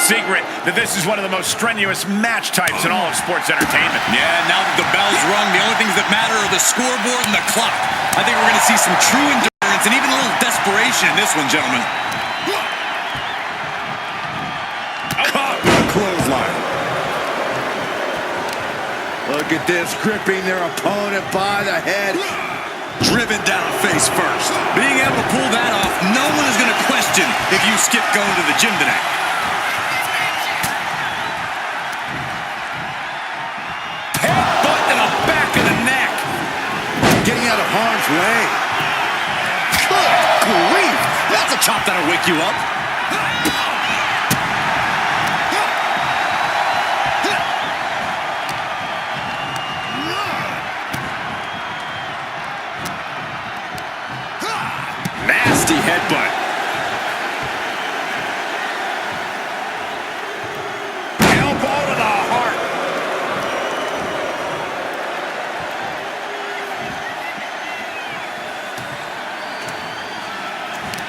secret that this is one of the most strenuous match types in all of sports entertainment. Yeah, now that the bell's rung, the only things that matter are the scoreboard and the clock. I think we're going to see some true endurance and even a little desperation in this one, gentlemen. Caught with a clothesline. Look at this, gripping their opponent by the head. Driven down face first. Being able to pull that off, no one is going to question if you skip going to the gym today. Headbutt to the back of the neck. Getting out of harm's way. Good grief! That's a chop that'll wake you up. Nasty headbutt. Elbow to the heart.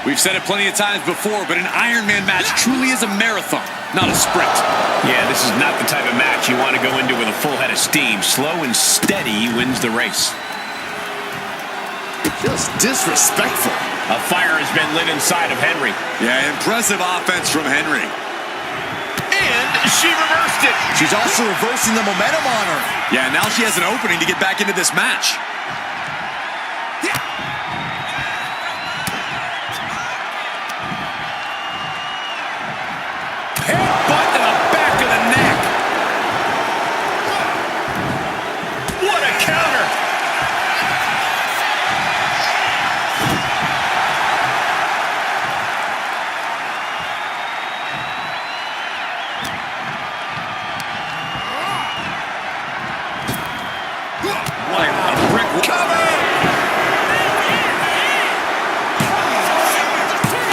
We've said it plenty of times before, but an Iron Man match truly is a marathon, not a sprint. Yeah, this is not the type of match you want to go into with a full head of steam. Slow and steady wins the race. Just disrespectful. A fire has been lit inside of Henry. Yeah, impressive offense from Henry. And she reversed it. She's also reversing the momentum on her. Yeah, now she has an opening to get back into this match. Headbutt to the back of the neck. What a counter. Like a brick cover.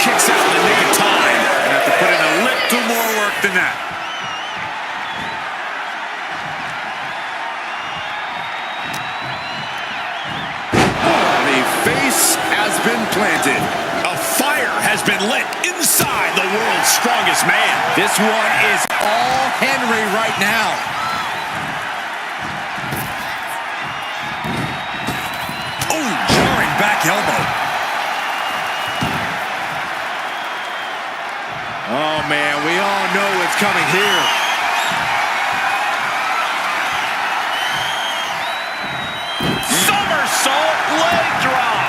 Kicks out in the nick of time. Have to put in a little more work than that. The face has been planted. A fire has been lit inside the world's strongest man. This one is all Henry right now. Oh, jarring back elbow. Oh, man, we all know what's coming here. Somersault leg drop.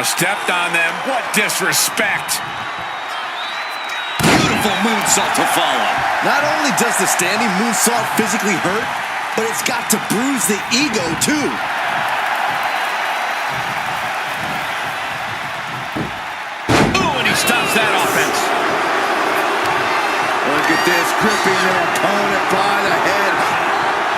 Stepped on them. What disrespect. Beautiful moonsault to follow. Not only does the standing moonsault physically hurt, but it's got to bruise the ego, too. Ooh, and he stops that offense. Look at this, gripping their opponent by the head.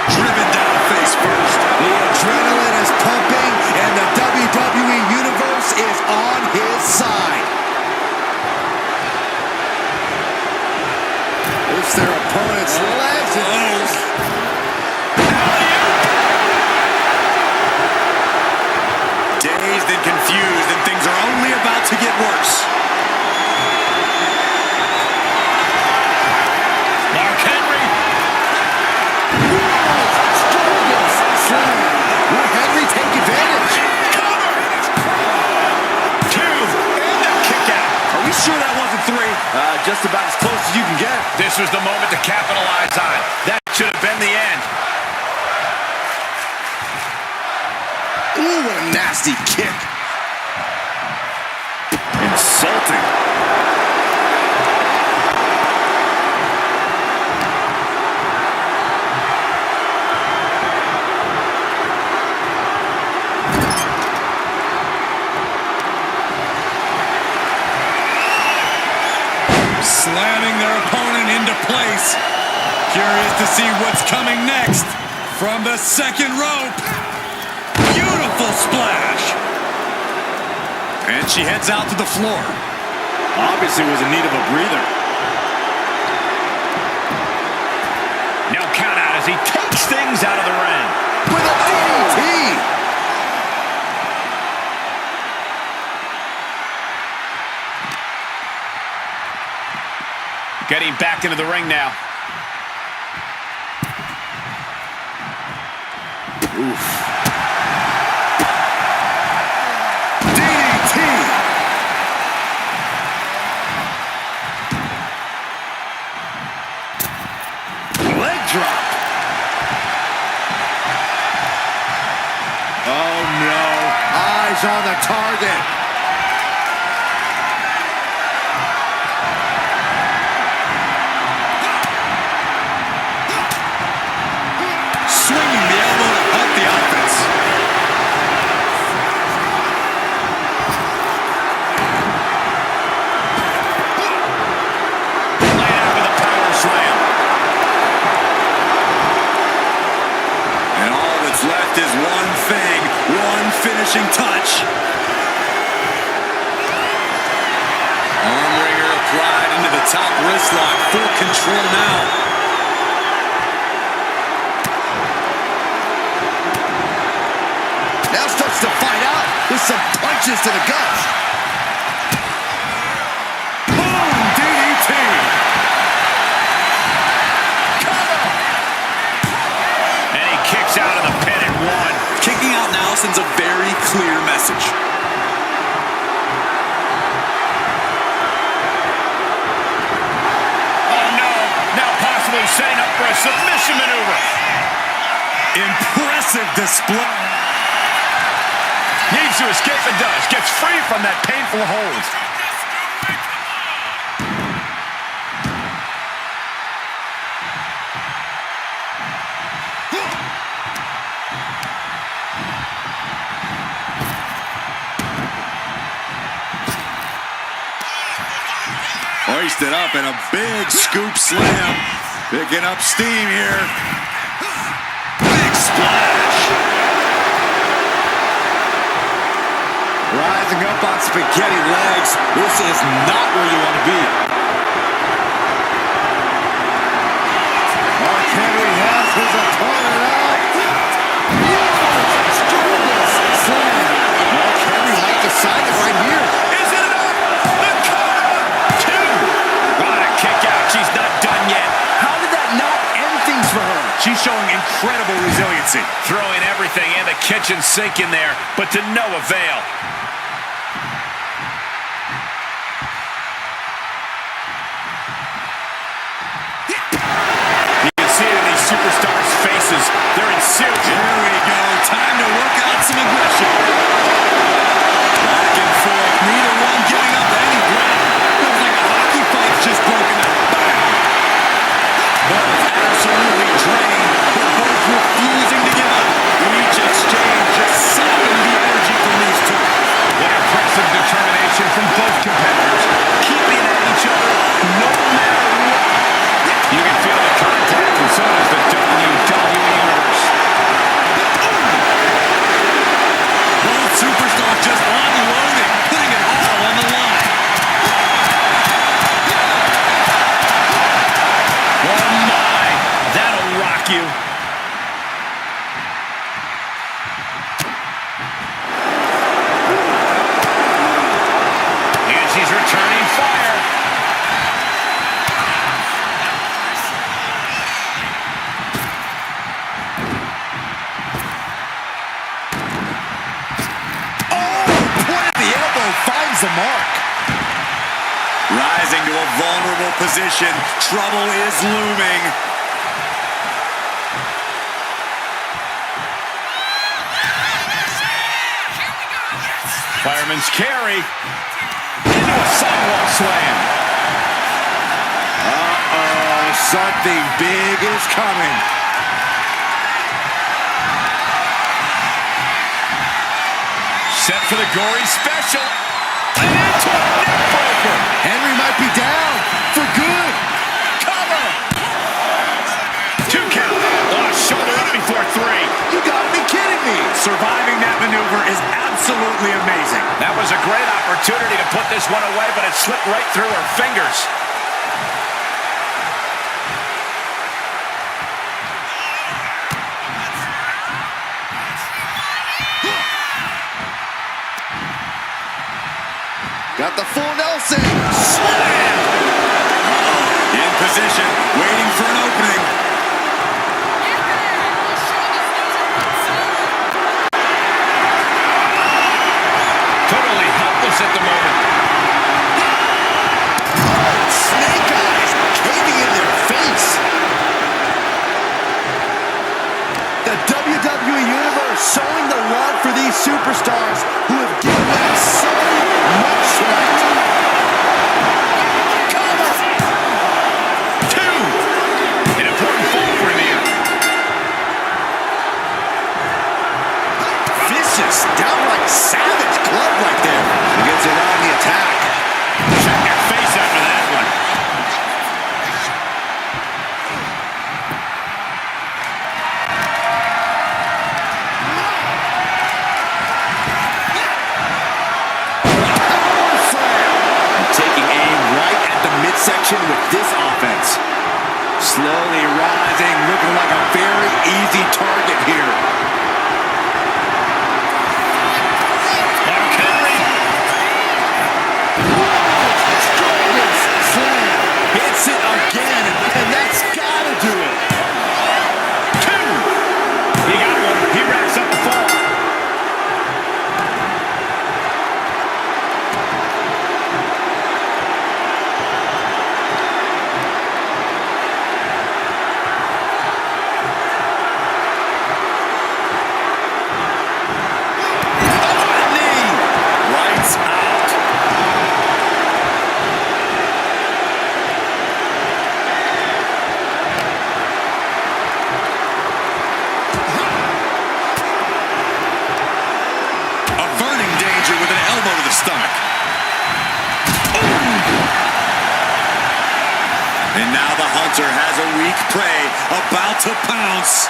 Driven down face first. The adrenaline is pumping, and the WWE Universe is on his side. It's their opponent's legs. Dazed and confused, and things are only about to get worse. Mark Henry. Will Henry take advantage? Two, and a kick out. Are we sure that wasn't three? Just about as close as you can get. This was the moment to capitalize on. That should have been the end. Ooh, what a nasty kick. Insulting. Slamming their opponent into place. Curious to see what's coming next. From the second rope. Beautiful splash. And she heads out to the floor. Obviously was in need of a breather. Now count out as he takes things out of the ring. With a DDT. Getting back into the ring now. Oof. DDT. Leg drop. Oh no. Eyes on the target. Swinging the elbow to help the offense. Laid out with a power slam. And all that's left is one thing, one finishing touch. Arm wringer applied into the top wrist lock. Full control now. Now starts to fight out with some punches to the gut. Boom! DDT! And he kicks out of the pin at one. Kicking out now sends a very clear message. Oh no, now possibly setting up for a submission maneuver. Impressive display. Needs to escape and does. Gets free from that painful hold. Hoisted up and a big scoop slam. Picking up steam here. Big splash. Rising up on spaghetti legs. This is not where you want to be. Mark Henry has his opponent out. Slam. Mark Henry might decide it right here. Is it enough? The cover! Two! What a kick out. She's not done yet. How did that not end things for her? She's showing incredible resiliency. Throwing everything in the kitchen sink in there, but to no avail. Superstars' faces, they're in serious. Here we go. Time to work out some aggression. Back and forth. Neither one giving up any ground. Looks like a hockey fight's just broken up. Bam! Both absolutely drained, but both refusing to give up. Each exchange just sapping the energy from these two. What impressive determination from both competitors, keeping at each other no matter what. You can feel the contact, and so does the WWE Universe. Both superstars just unloading, putting it all on the line. Oh my, that'll rock you. And she's returning fire. Finds the mark. Rising to a vulnerable position. Trouble is looming. Fireman's carry into a sidewalk slam. Uh-oh, something big is coming. Set for the gory special. And into a neck breaker. Henry might be down for good. Cover. 2 count. Oh, shoulder up before 3. You gotta be kidding me. Surviving that maneuver is absolutely amazing. That was a great opportunity to put this one away, but it slipped right through her fingers. Got the full Nelson. Slam! direction with this offense. Slowly rising, looking like a very easy target here. Mark Henry. Slam. Hits it again, and that's gotta do it. Two. He got one. He racks up the fall. And now the hunter has a weak prey about to pounce.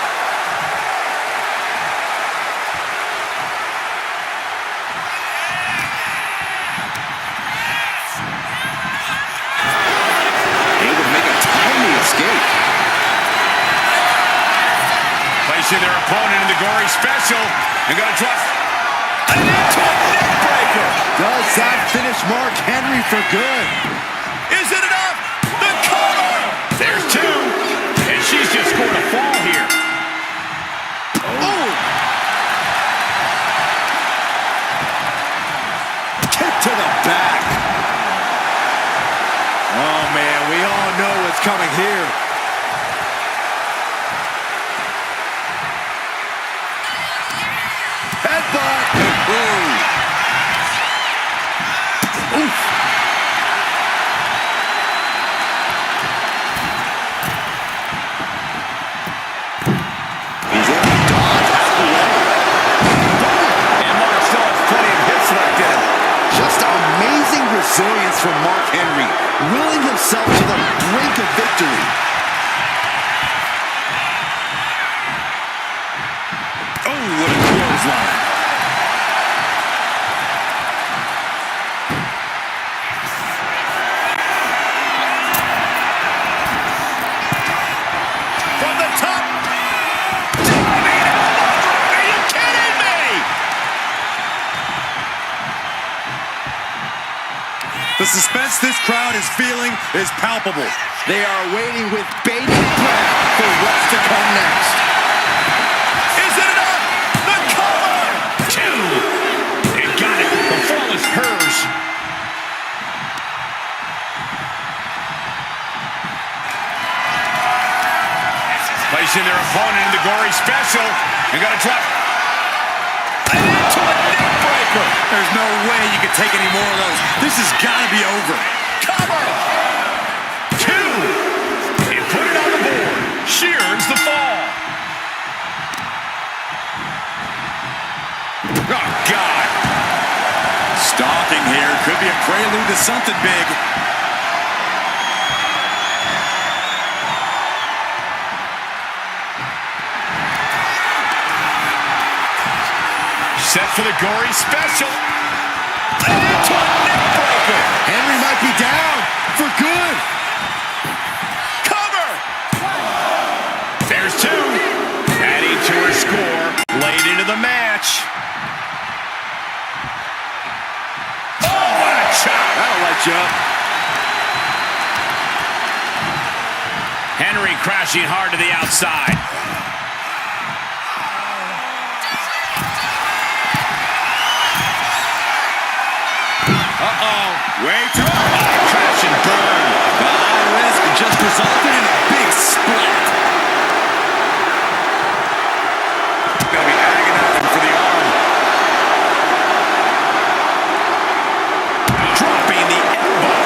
Able to make a timely escape. Placing their opponent in the gory special. They're going to drop an into a neck breaker. Does that finish Mark Henry for good? Is it enough? The cover! There's two. And she's just scored a fall here. Oh! Kick to the back. Oh, man, we all know what's coming here. Headbutt. Ooh. Oof. He's in. Dodge out the way. And Mark still has plenty of hits left in him. Just amazing resilience from Mark Henry, willing himself to the brink of victory. Oh, what a clothesline. From the top. Diving elbow drop. Are you kidding me? The suspense this crowd is feeling is palpable. They are waiting with bated breath for what's to come next. Is it enough? The cover! Two. They got it. The fall is hers. Placing their opponent in the gory special. They're going to drop an into a neck breaker. There's no way you can take any more of those. This has got to be over. Cover! Two! They put it on the board. She earns the fall. Oh, God. Stalking here could be a prelude to something big. Set for the gory special. And into a neck breaker. Henry might be down for good. Cover! There's two. Adding to her score. Late into the match. Oh, what a chop. That'll light you up. Henry crashing hard to the outside. Uh-oh. Wait. Crash and burn. The high risk just resulted in a big split. Gonna be agonizing for the arm. Dropping the elbow.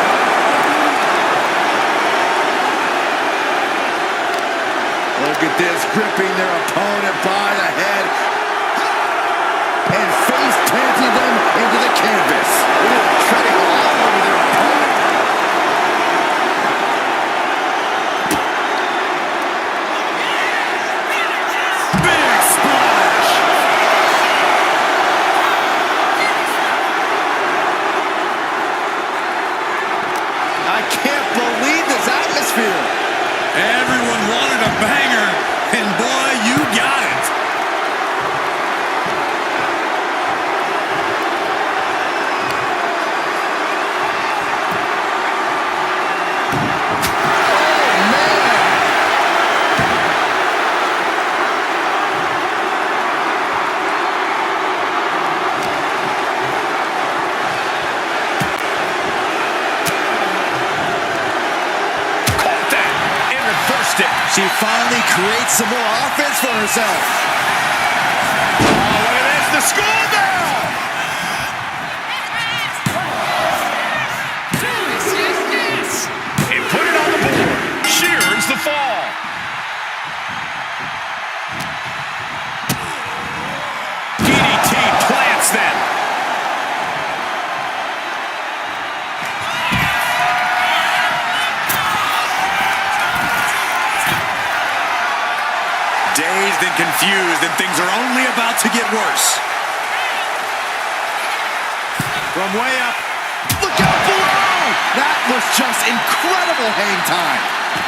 Look at this, gripping their opponent by the head and face planting them into the canvas. Ooh, treading all over their opponent. Big splash. I can't believe atmosphere. Everyone wanted a banger, and boy, you got it. She finally creates some more offense for herself. Oh, look at this. The score now. And put it on the board. She earns the fall. DDT plants them. Dazed and confused, and things are only about to get worse. From way up. Look out below! That was just incredible hang time.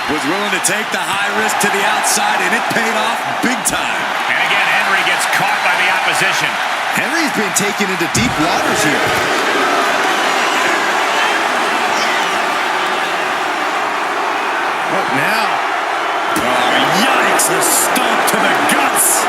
Was willing to take the high risk to the outside, and it paid off big time. And again, Henry gets caught by the opposition. Henry's been taken into deep waters here. What now? Oh, yikes! A stomp to the guts.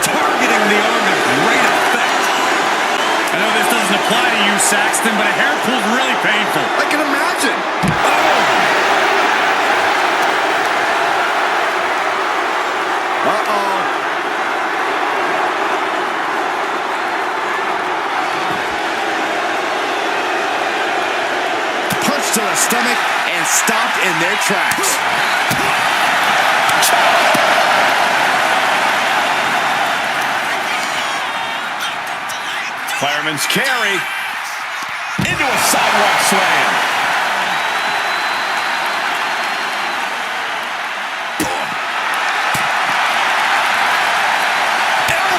Targeting the arm to great effect. I know this doesn't apply to you, Saxton, but a hair pull's really painful. I can imagine. Uh-oh. Punch to the stomach and stopped in their tracks. Fireman's carry into a sidewalk slam.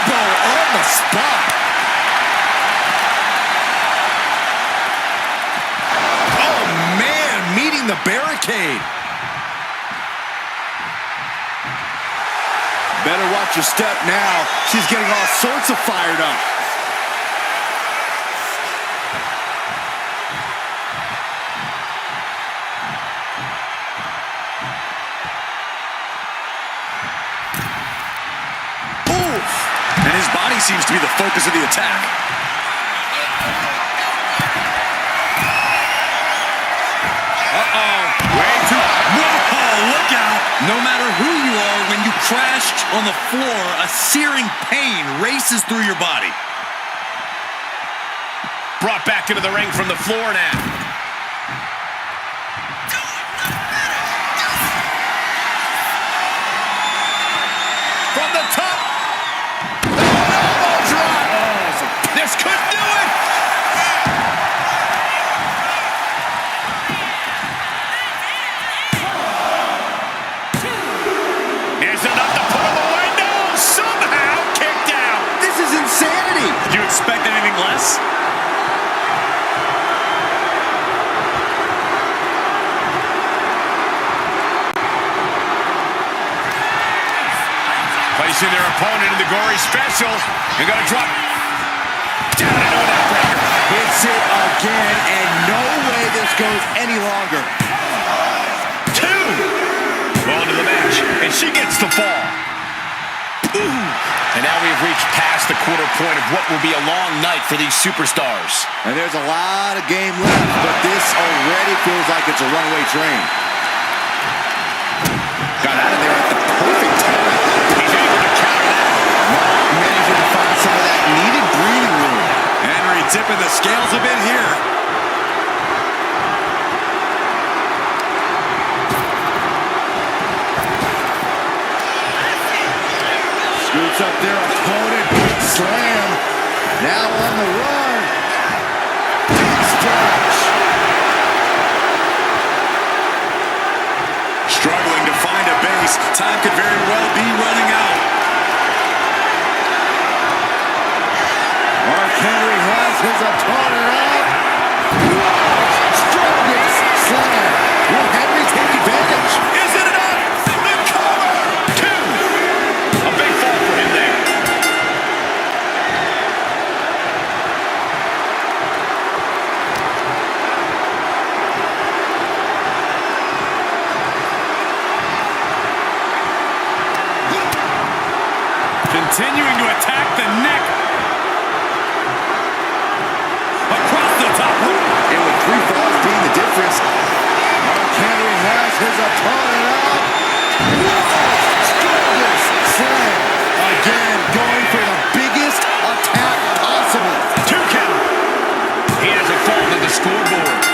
On the spot. Oh, man, meeting the barricade. Better watch your step now. She's getting all sorts of fired up. And his body seems to be the focus of the attack. Uh-oh. Way too... Whoa, look out. No matter who you are, when you crash on the floor, a searing pain races through your body. Brought back into the ring from the floor now. From the top. This could do it! Is enough to put him away? No! Somehow kicked out! This is insanity! Did you expect anything less? Placing their opponent in the gory special. They're going to drop down into an outbreaker. Hits it again, and no way this goes any longer. 2. Well into the match, and she gets the fall. Ooh. And now we've reached past the quarter point of what will be a long night for these superstars. And there's a lot of game left, but this already feels like it's a runaway train. Got out of there at the perfect time. He's able to counter that. Managing to find some of that needed breathing room. Henry tipping the scales a bit here. Scoots up their opponent. Big slam. Now on the run. Big splash. pace. Time could very well be running out. Mark Henry has his opponent up. Strongest slam. Will Henry take advantage? Is it enough? The cover! 2. A big fall for him there. Continuing to attack the neck. Across the top rope. And with 3 falls being the difference, Mark Henry has his opponent up. Strongest slam. Again, going for the biggest attack possible. 2 count. He has a fall to the scoreboard.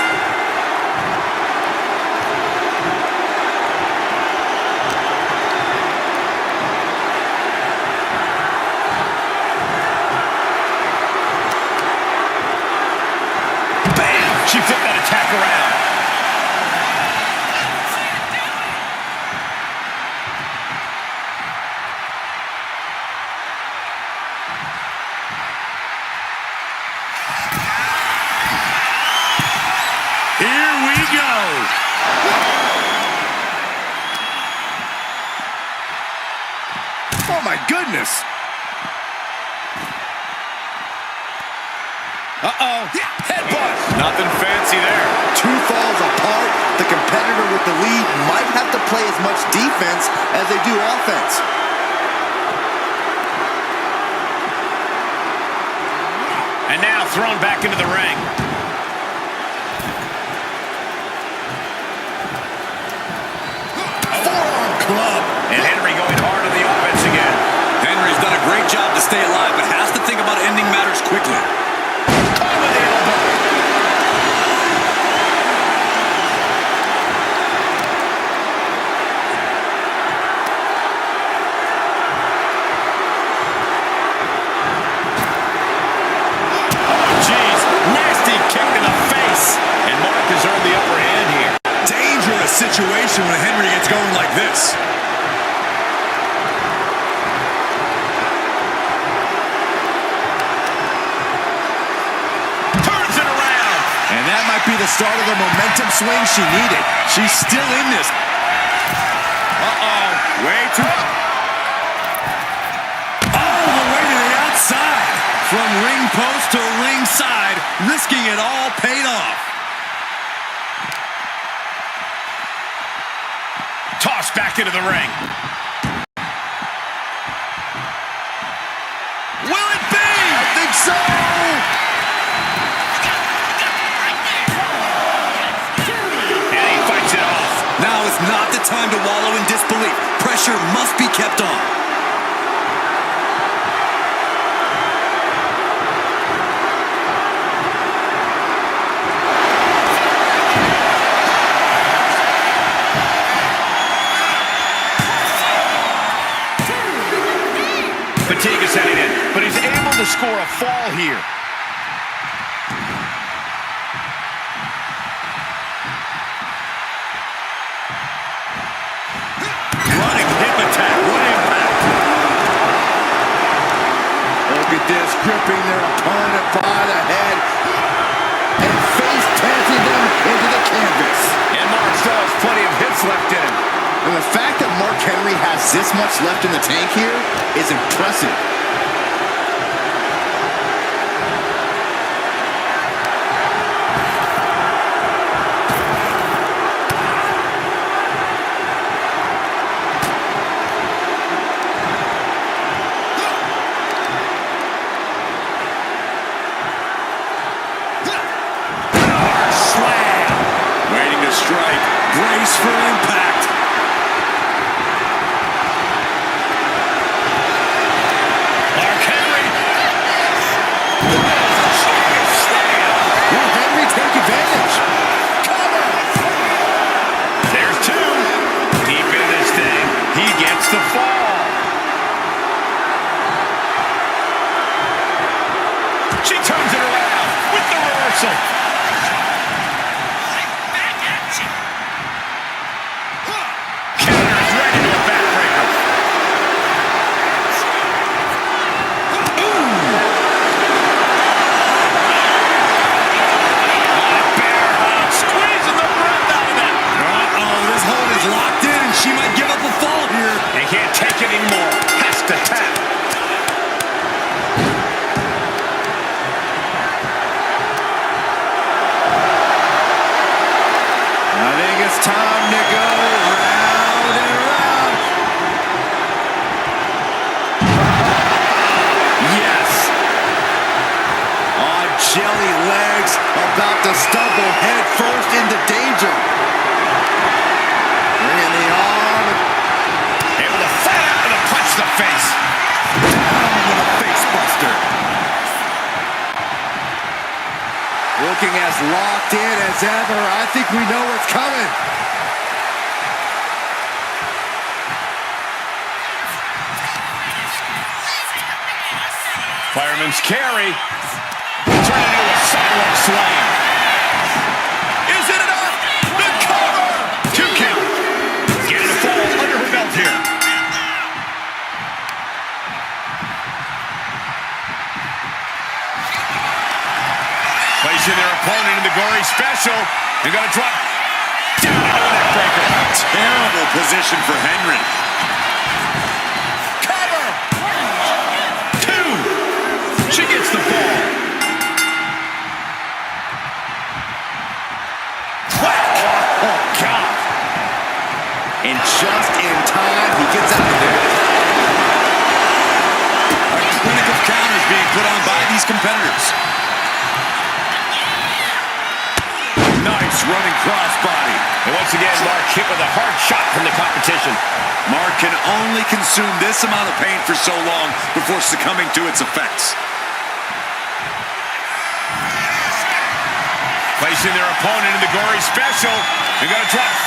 She flipped that attack around. Here we go. Oh my goodness. Uh-oh. Headbutt. Nothing fancy there. 2 falls apart. The competitor with the lead might have to play as much defense as they do offense. And now thrown back into the ring. Forearm club. And Henry going hard on the offense again. Henry's done a great job to stay alive, but has to think about ending matters quickly. Caught with the elbow. Oh, jeez. Nasty kick in the face. And Mark has earned the upper hand here. Dangerous situation when Henry gets going like this. Turns it around. And that might be the start of the momentum swing she needed. She's still in this. Uh-oh. Way too... All the way to the outside. From ring post to ringside, risking it all paid off. Tossed back into the ring. Will it be? I think so. And he fights it off. Now is not the time to wallow in disbelief. Pressure must be kept on. Fatigue is setting in, but he's able to score a fall here. Running hip attack. What impact. Look at this, gripping their opponent by the head and face planting them into the canvas. And Mark still has plenty of hits left in him. And the fact that Mark Henry has this much left in the tank here is impressive. Slam. Waiting to strike. Brace for impact. Mark Henry. Slam. Will Henry take advantage? Cover. There's 2. Deep into this thing. He gets the fall. She turns it around with the reversal. Counters right into a It's time to go round and round. Yes. On jelly legs, about to stumble head first into danger. Bringing the arm. Able to fight out with a punch to the face. Down with a face buster. Looking as locked in as ever. I think we know what's coming. Fireman's carry. Turn into a sidewalk slam. Is it enough? The cover! 2 count. Getting a fall under her belt here. Placing their opponent in the gory special. They're going to drop down into a neck breaker. Terrible position for Henry. Cover! 2. She gets the fall. Oh, God. And just in time, he gets out of there. A clinical counter is being put on by these competitors. Nice running crossbody. And once again, Mark hit with a hard shot from the competition. Mark can only consume this amount of pain for so long before succumbing to its effects. Placing their opponent in the gory special. They're going to drop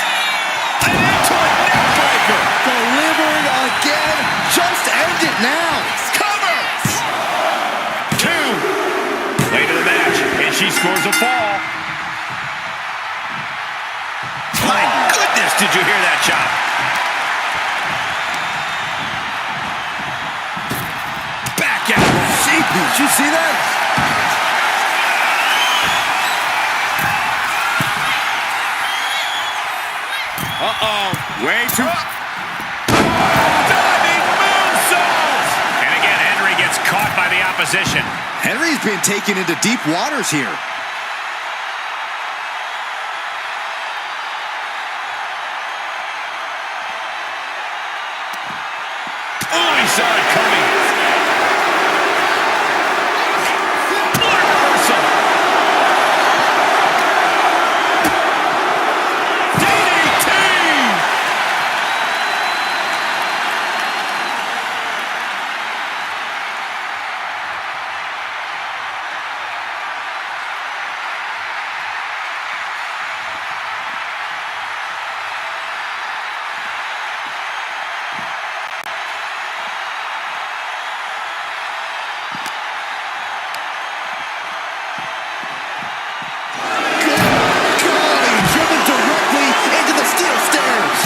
into a neck breaker. Delivering again. Just end it now. Cover! 2. Late in the match, and she scores a fall. My goodness, did you hear that shot? Back out. Did you see that? Way too... Diving moonsault! And again, Henry gets caught by the opposition. Henry's been taken into deep waters here. Oh, he saw it coming. What a reversal. DDT! Driven directly into the steel stairs.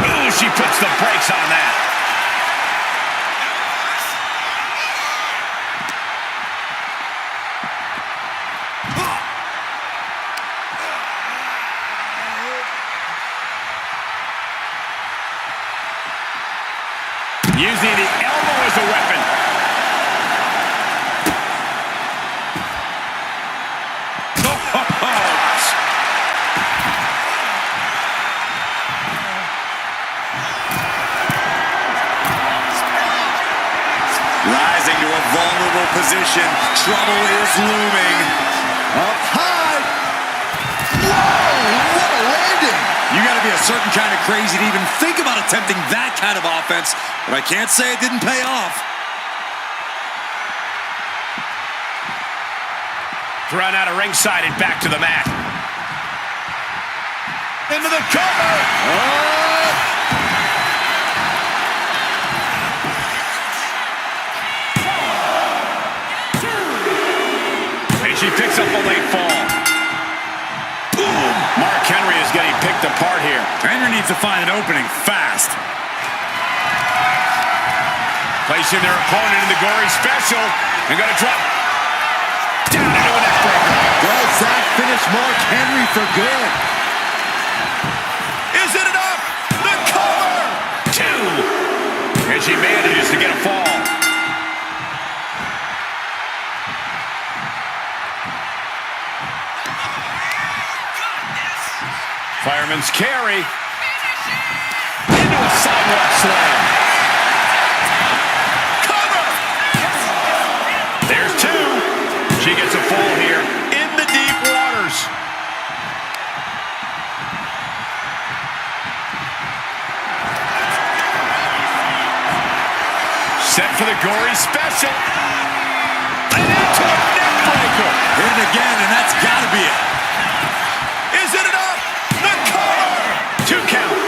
Ooh, she puts the brakes on that. Using the elbow as a weapon. Rising to a vulnerable position. Trouble is looming. Up high. Whoa, what a landing. You got to be a certain kind of crazy to even think about attempting that kind of offense, but I can't say it didn't pay off. Thrown out of ringside and back to the mat. Into the cover. And she picks up a late fall. Boom. Mark Henry is getting picked apart here. Henry needs to find an opening fast. Placing their opponent in the gory special. They're going to drop down into a neck breaker. Does that finish Mark Henry for good? Is it enough? The cover! 2. And she manages to get a fall. Fireman's carry. Into a sidewalk slam. Cover! There's two. She gets a fall here in the deep waters. Set for the gory special. And into a neck breaker. Hit it again, and that's got to be it. Is it enough? The cover! 2 count.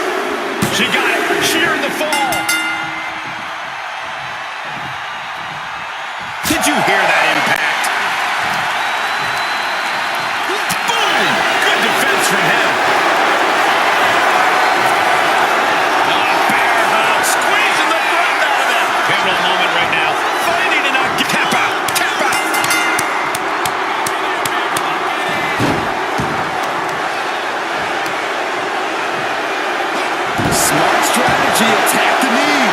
She got it. She earned the fall. Did you hear that impact? Boom! Good defense from him. Bear hug, squeezing the breath out of him. Pivotal moment right now. Fighting to not get... Tap out! Tap out! Smart strategy, attack the knee.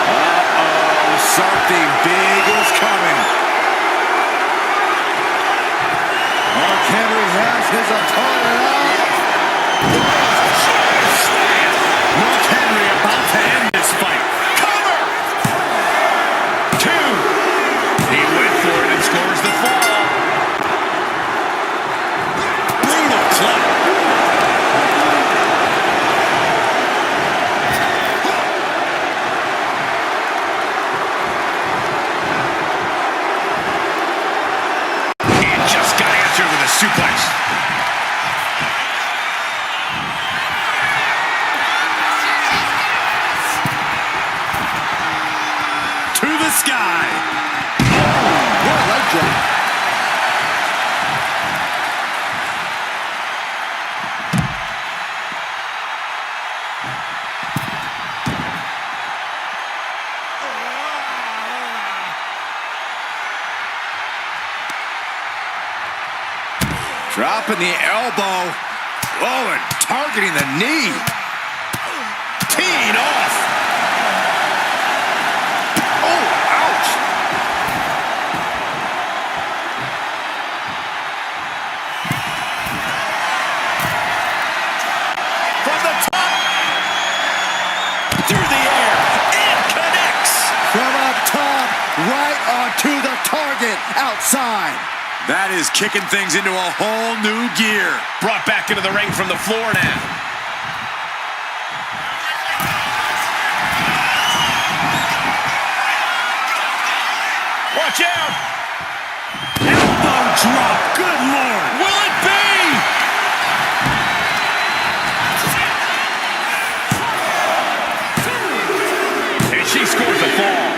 Uh-oh, something big is coming. Mark Henry has his opponent up. Mark Henry about to end this fight. Cover! 2. He went for it and scores the fall. Brutal club. And just got answered with a suplex. To the sky. What a leg drop. Dropping the elbow. Oh, and targeting the knee. Teeing off. Oh, ouch. From the top. Through the air. It connects. From up top, right onto the target outside. That is kicking things into a whole new gear. Brought back into the ring from the floor now. Watch out. Elbow drop. Good Lord. Will it be? And she scores the fall.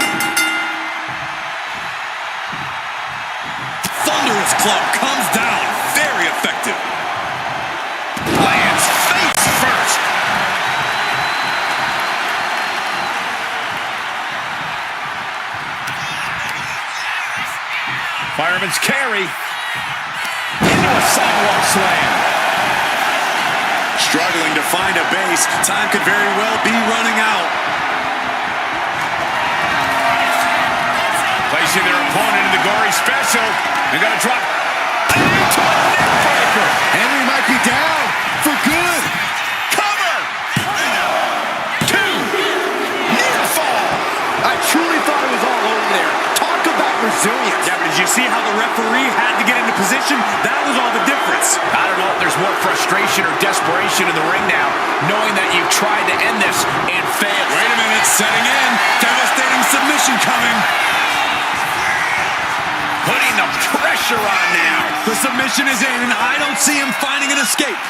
Thunderous club comes down. Very effective. Lands face first. Fireman's carry. Into a sidewalk slam. Struggling to find a base. Time could very well be running out. Placing their opponent in the gory special. They're going to drop. Into a neck breaker. Henry might be down for good. Cover. 2. Near fall. I truly thought it was all over there. Talk about resilience. Yeah, but did you see how the referee had to get into position? That was all the difference. I don't know if there's more frustration or desperation in the ring now, knowing that you've tried to end this and failed. Wait a minute, setting in. Devastating submission coming. Putting the pressure on now. The submission is in, and I don't see him finding an escape.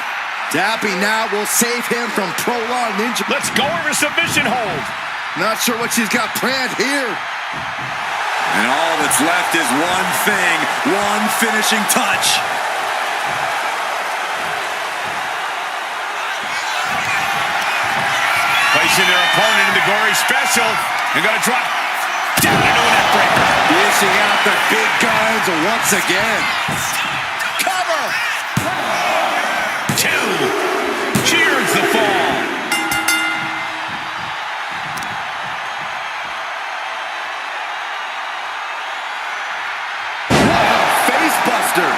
Dappy now will save him from prolonged injury. Let's go over submission hold. Not sure what she's got planned here. And all that's left is one thing, one finishing touch. Placing their opponent in the gory special. They're going to drop down into a neck breaker. Dishing out the big guns once again. Cover. 2. Cheers the fall. Face buster.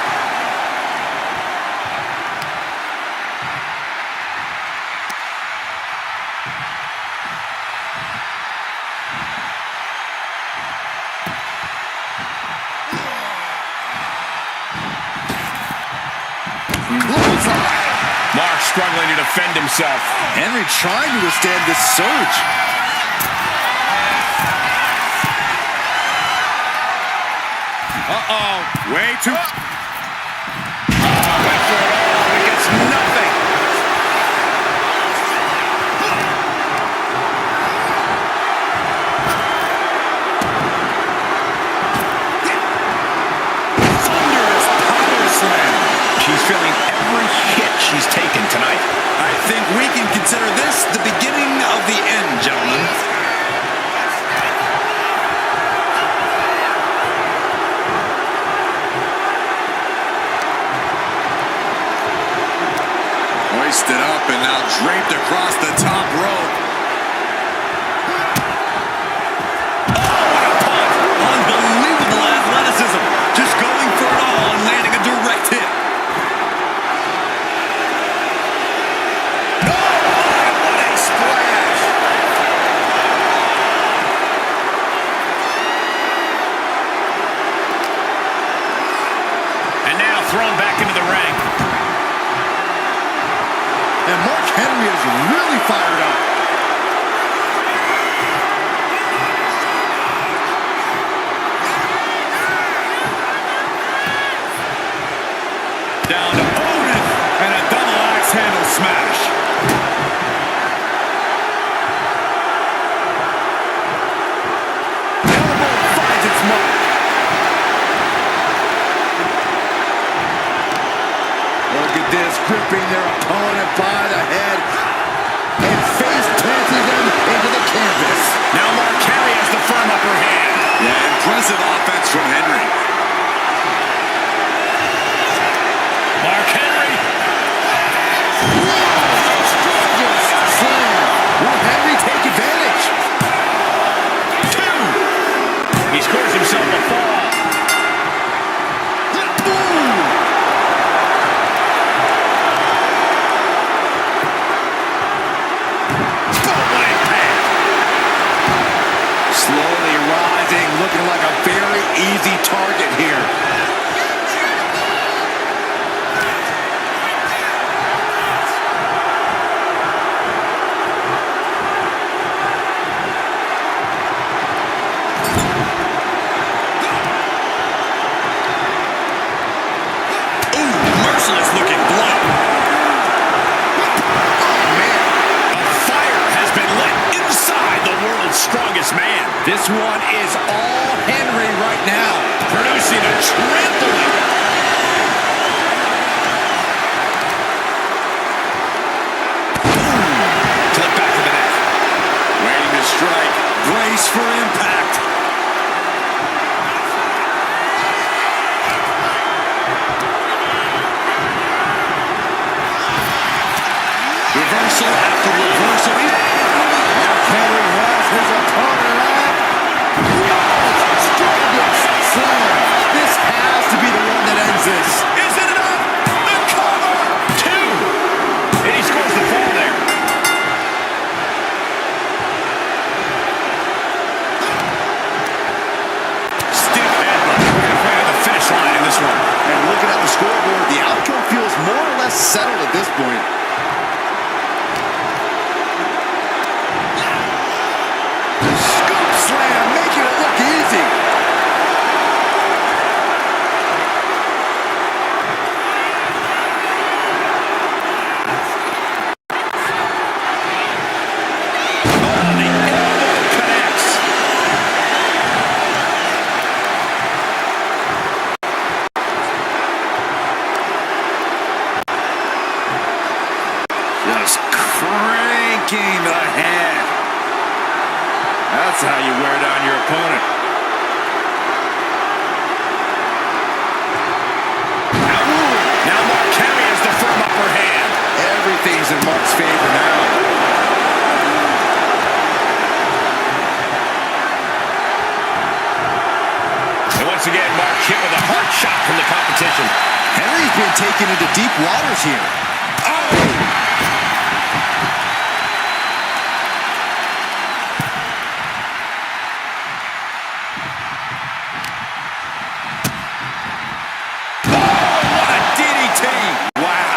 Bullseye. Mark struggling to defend himself. Henry trying to withstand this surge. Way too... After it all, he gets nothing. Thunderous power slam. She's feeling every hit she's taken tonight. I think we can consider this the beginning of the end, gentlemen. Hoisted up and now draped across the top rope. Oh, what a punch! Unbelievable athleticism. Just going for it all and landing a direct hit. Thrown back into the ring. And Mark Henry is really fired up. Down to Otis and a double axe handle smash. Elbow finds its mark. Look at this, gripping their opponent by the head and face planting them into the canvas. Now Mark Henry has the firm upper hand. Yeah, impressive offense from Henry. Mark Henry. Strongest slam. Will Henry take advantage? 2. He scores himself a fall. Slowly rising, looking like a very easy target here. Ooh, merciless looking blow. Oh, man. A fire has been lit inside the world's strongest man. This one is all Henry right now. Producing a trampling. To the back of the neck. Waiting to strike. Brace for impact. Reversal after reversal. Henry has his opponent up. Strongest slam. This has to be the one that ends this. Is it enough? The cover! 2. And he scores the fall there. Stiff headbutt. Halfway to the finish line in this one. And looking at the scoreboard, the outcome feels more or less settled at this point. Scoop slam, making it look easy. Oh, the elbow connects. Just cranking the head. That's how you wear down your opponent. Now Mark Henry has the firm upper hand. Everything's in Mark's favor now. And once again, Mark hit with a hard shot from the competition. Henry's been taken into deep waters here. What a DDT! Wow.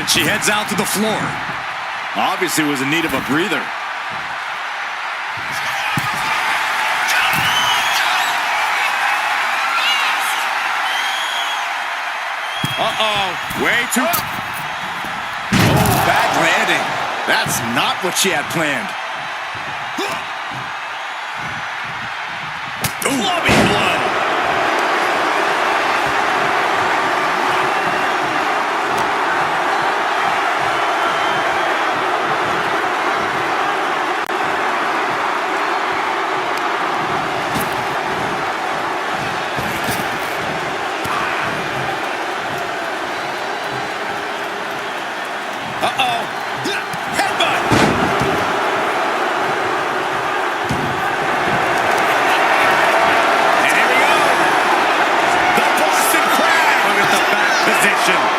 And she heads out to the floor. Obviously was in need of a breather. Way too... Oh, bad landing. That's not what she had planned. Clubbing blow.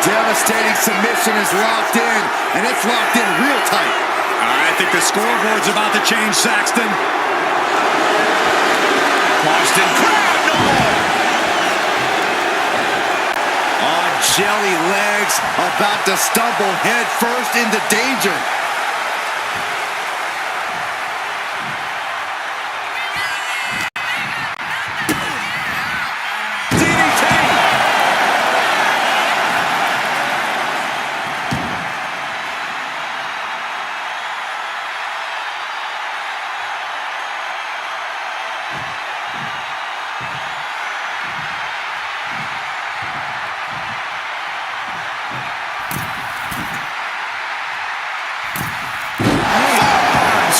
Devastating submission is locked in, and it's locked in real tight. I think the scoreboard's about to change, Saxton. Boston Crab, no more. On jelly legs, about to stumble head first into danger.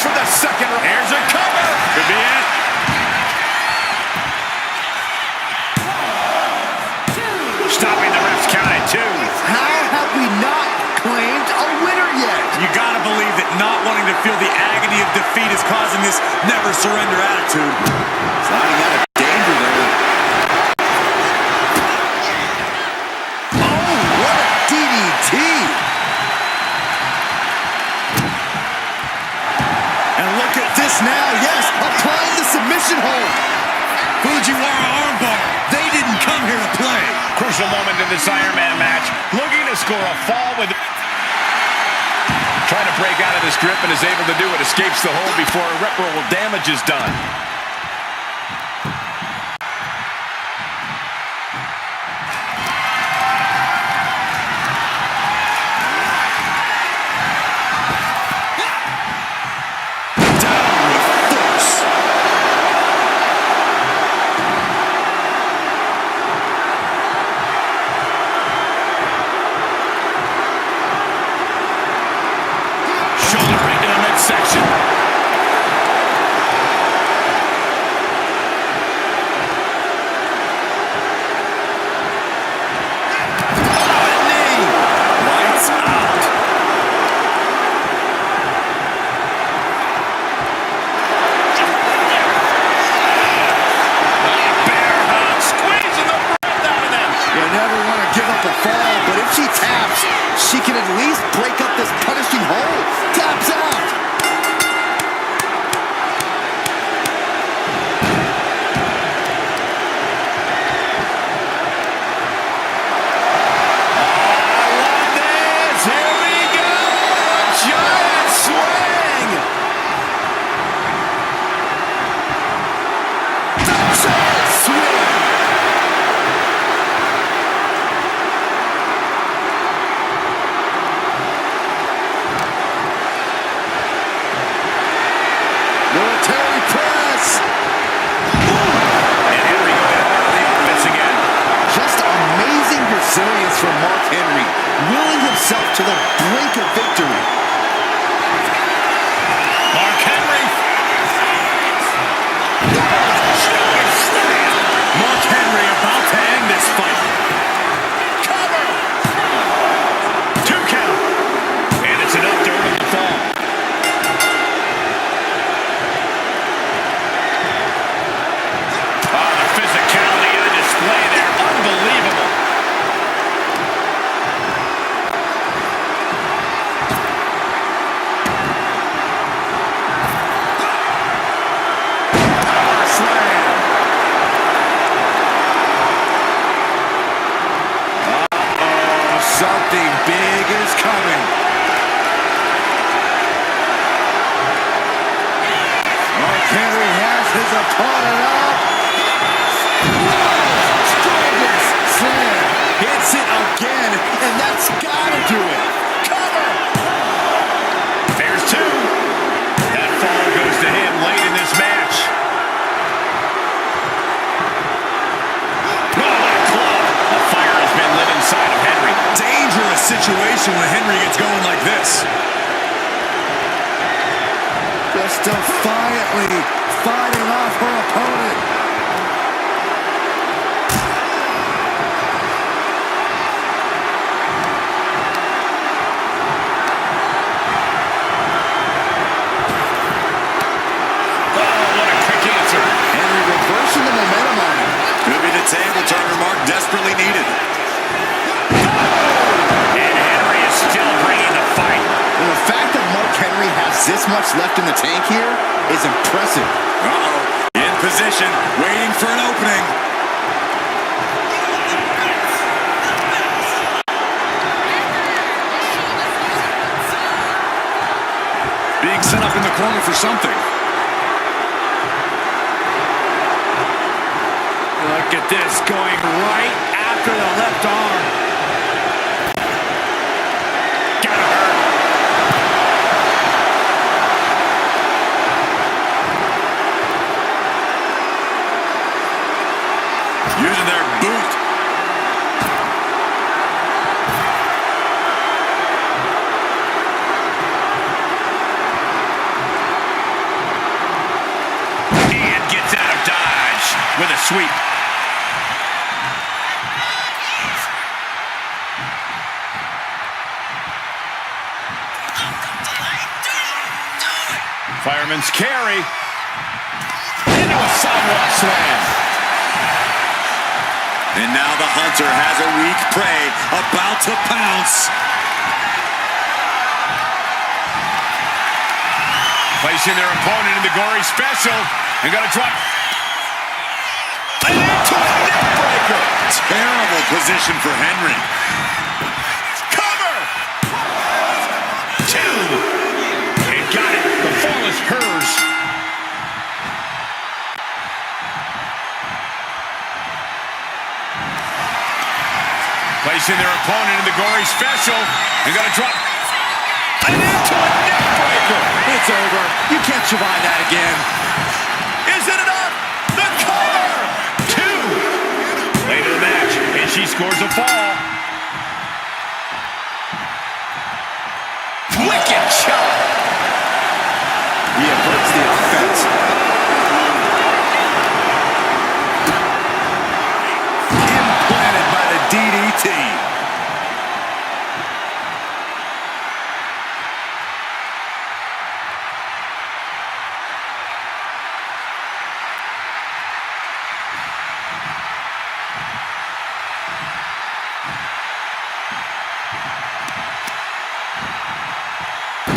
For the second round. Here's a cover. Could be it. 1, 2. Stopping the ref's count at 2. How have we not claimed a winner yet? You gotta believe that not wanting to feel the agony of defeat is causing this never surrender attitude. Sliding out of danger there. Oh, what a DDT! And look at this now, yes, applying the submission hold. Fujiwara armbar. They didn't come here to play. Crucial moment in this Iron Man match. Looking to score a fall with... Trying to break out of this grip and is able to do it. Escapes the hold before irreparable damage is done. She can at least break up this punishing hold. Taps out. I love this. Here we go. Giant swing. Giant swing. Military press. And Henry going to the offense again. Just amazing resilience from Mark Henry, willing himself to the brink of victory. Mark Henry. Mark Henry about to end this fight. Cover. 2 count. And it's enough to earn the fall. Oh, the physicality of the display there. Unbelievable. opponent up. Whoa! Strongest slam. Hits it again, and that's gotta do it. Cover. There's two. That fall goes to him late in this match. Oh, what a club. A fire has been lit inside of Henry. Dangerous situation when Henry gets going like this. Just defiantly fighting off her opponent. Reversing the momentum on him. Could be the table turner Mark desperately needed. And Henry is still bringing the fight. And the fact that Mark Henry has this much left in the tank here is impressive. Uh-oh. In position, waiting for an opening. Being set up in the corner for something. Look at this, going right after the left arm. Gotta hurt. Using their boot. And gets out of dodge with a sweep. Fireman's carry. Into a sidewalk slam. And now the hunter has a weak prey about to pounce. Placing their opponent in the gory special. And got to drop. And into a neck breaker. Terrible position for Henry. Cover. Two. And got it. The fall is hers. Placing their opponent in the gory special. And got to drop. And into a neck breaker. It's over. You can't survive that again. Is it enough? The cover. Two. Late in the match. And she scores a fall. Wicked shot. He averts the offense. Implanted by the DDT.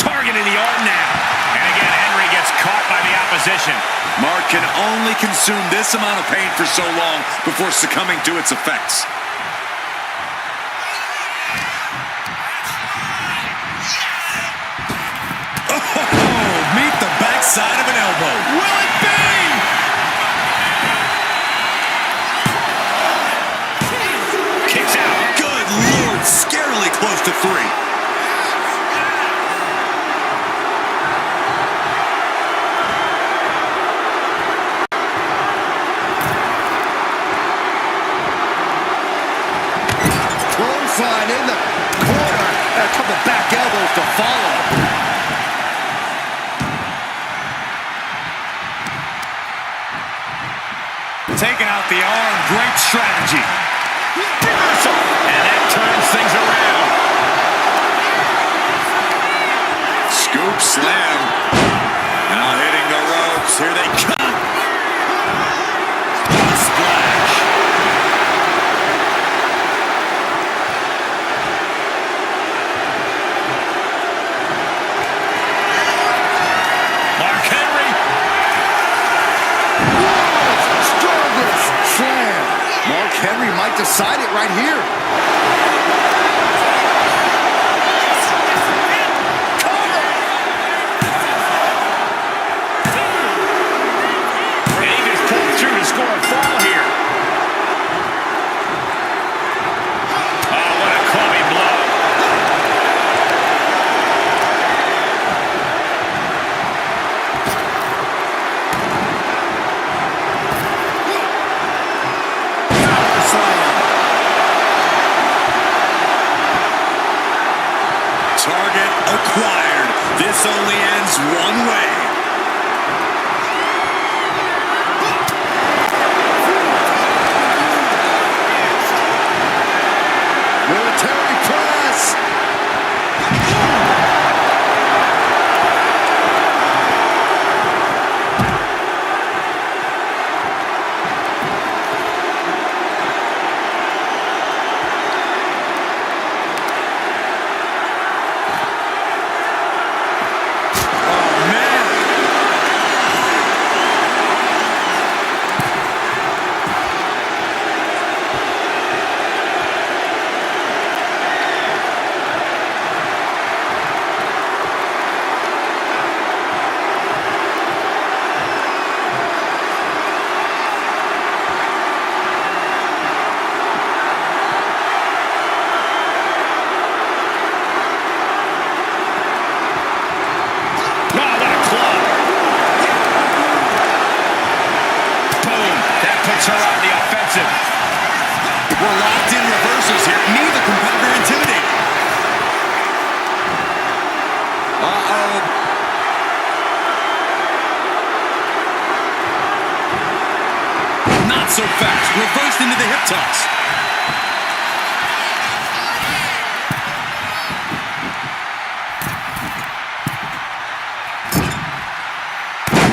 Targeting the arm now. And again, Henry gets caught by the opposition. Mark can only consume this amount of pain for so long before succumbing to its effects. Oh, meet the backside of an elbow. Will it be? Kicks out. Good Lord, scarily close to three. Clothesline in the corner. And a couple back elbows to follow. Taking out the arm. Great strategy. Reversal. And that turns things around. Scoop slam. Now hitting the ropes. Here they come. Splash. Mark Henry. Strongest slam. Mark Henry might decide it right here. And he We're locked in reversals here. Neither competitor intimidated. Uh-oh. Not so fast. Reversed into the hip toss.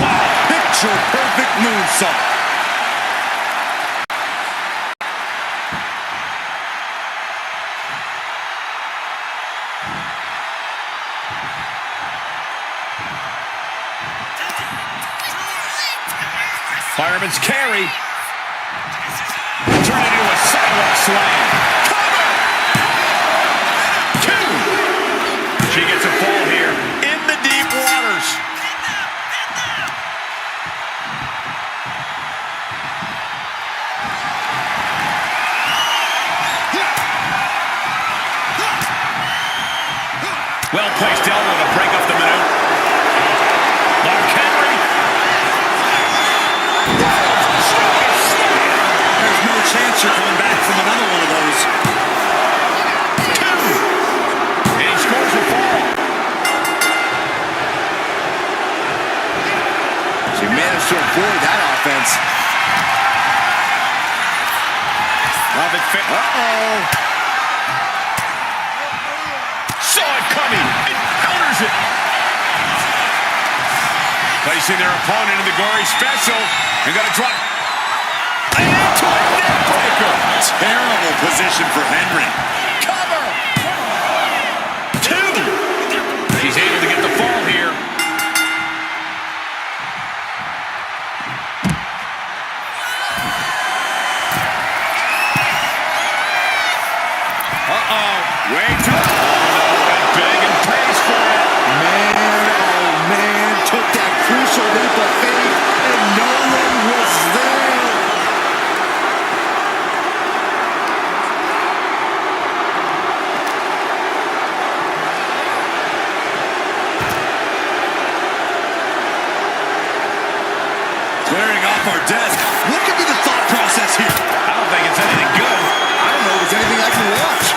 Wow. Picture-perfect moonsault. Fireman's carry. Turn into a sidewalk slam. Cover! 2. She gets a fall here in the deep waters. Well-placed elbow to break up the minute. Mark Henry. There's no chance you're coming back from another one of those. 2. And he scores a fall. She managed to avoid that offense. Love it fit. Uh-oh. Saw it coming. And counters it. Placing their opponent in the gory special. And got to drop. And into a neck breaker. Terrible position for Henry. Cover. 2. She's able to get the fall here. Uh-oh. Way too. Big and pays for it. Man, oh man, took that crucial leap of faith, and no one was there. Clearing off our desk. What could be the thought process here? I don't think it's anything good. I don't know if there's anything I can watch.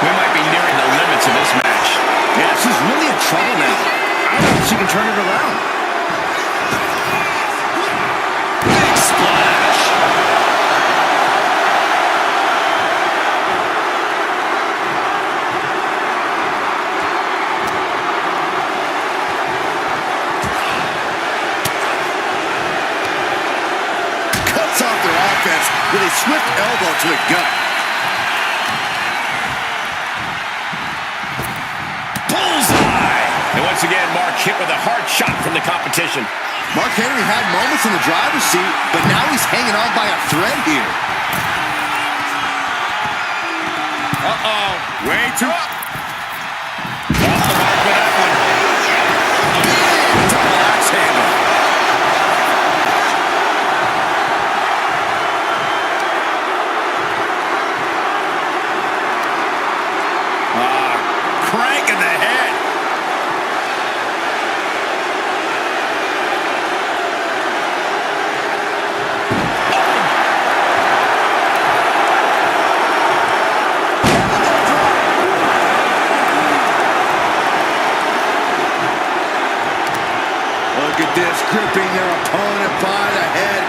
We might be nearing the limits of this match. Yeah, she's really in trouble now. I don't know if she can turn it around. Big splash. Cuts off their offense with a swift elbow to the gut. Bullseye! And once again, Mark hit with a hard shot from the competition. Mark Henry had moments in the driver's seat, but now he's hanging on by a thread here. Uh-oh. Way too... Off the mark with that one. Double axe handle. Crank in the head. Look at this, gripping their opponent by the head.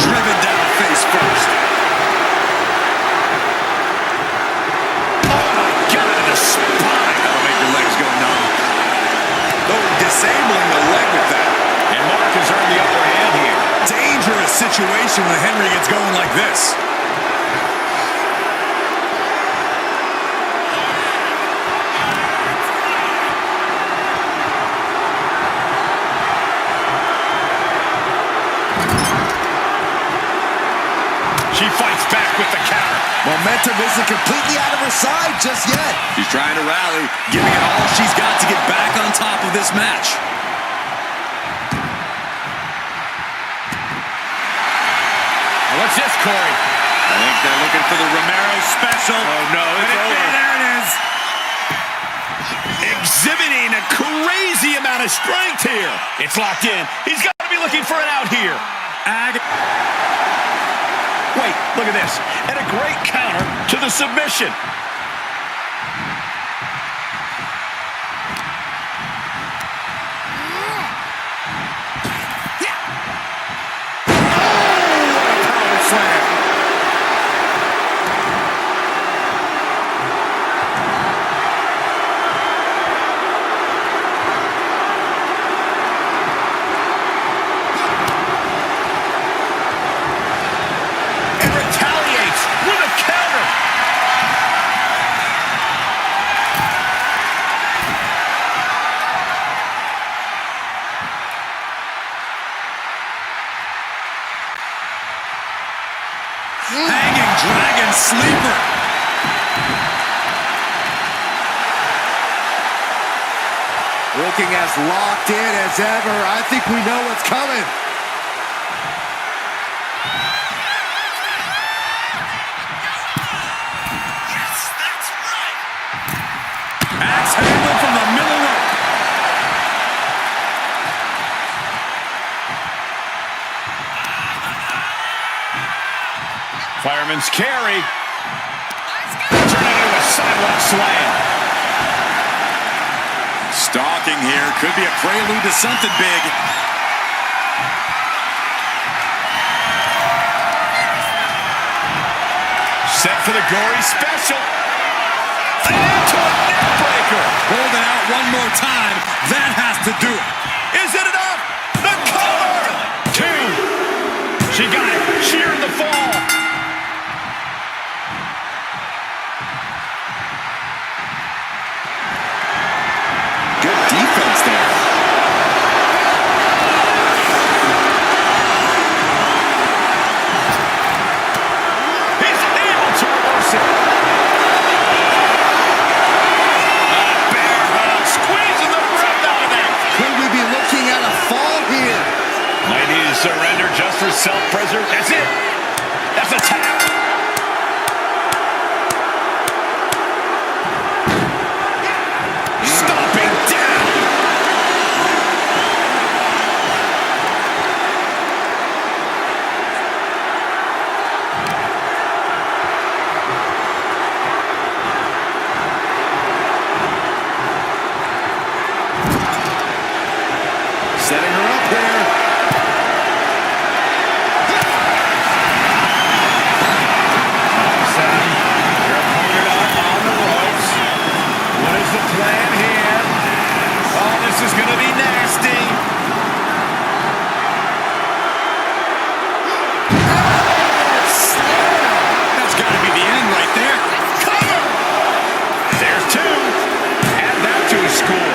Driven down face first. Oh my God, the spine. That'll make your legs go numb. Oh, disabling the leg with that. And Mark has earned the upper hand here. Dangerous situation when Henry gets going like this. She fights back with the counter. Momentum isn't completely out of her side just yet. She's trying to rally, giving it all she's got to get back on top of this match. What's this, Corey? I think they're looking for the Romero special. Oh, no, it's over. There it is. Exhibiting a crazy amount of strength here. It's locked in. He's got to be looking for it out here. Wait, look at this. And a great counter to the submission. Hanging Dragon Sleeper. Looking as locked in as ever. I think we know what's coming. Yes, that's right. Axe handle from the middle rope. Fireman's carry. Turning into a sidewalk slam. Stalking here could be a prelude to something big. Set for the gory special. And into a neck breaker. Holding out one more time. That has to do it. Is it enough? The cover. 2. She got it. She earned the fall. Good defense there. He's able to reverse it. Bear hug, squeezing the breath out of there. Could we be looking at a fall here? Might need to surrender just for self-preservation. That's it. That's a tap. Stomping down. Setting her up here. Sam, your opponent up on the ropes. What is the plan here? Oh, this is going to be nasty. That's got to be the end right there. Cover! There's 2. Add that to his score.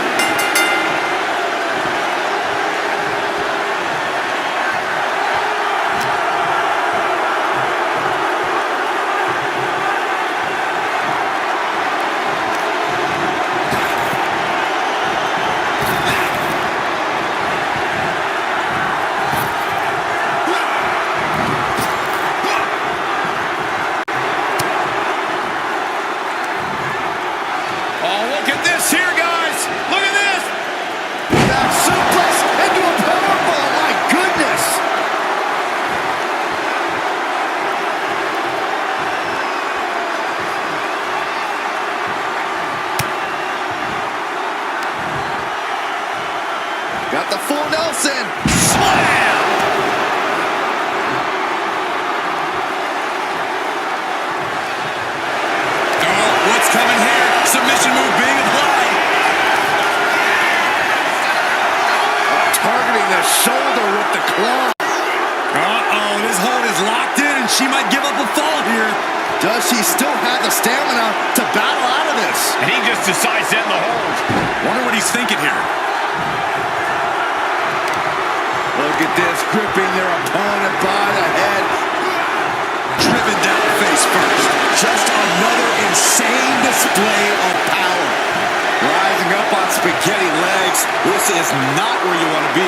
Oh, look at this here, guys. Look at this. That suplex into a powerbomb. My goodness. Got the full Nelson. Slam! Oh, what's coming here? Submission move being applied. Targeting the shoulder with the claw. Uh-oh, this hold is locked in and she might give up a fall here. Does she still have the stamina to battle out of this? And he just decides to end the hold. Wonder what he's thinking here. Look at this, gripping their opponent by the head. Driven down face first. This is not where you want to be.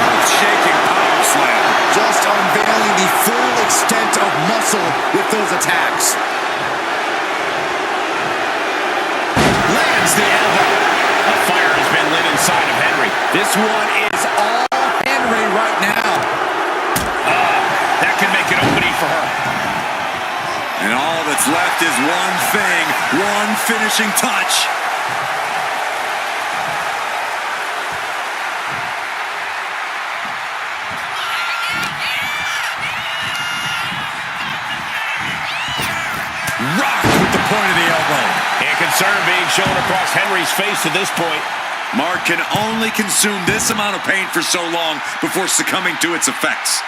Earth-shaking power slam. Just unveiling the full extent of muscle with those attacks. Lands the elbow. A fire has been lit inside of Henry. This one is all Henry right now. That can make an opening for her. And all that's left is one thing, one finishing touch. Rocked with the point of the elbow. And concern being shown across Henry's face at this point. Mark can only consume this amount of pain for so long before succumbing to its effects.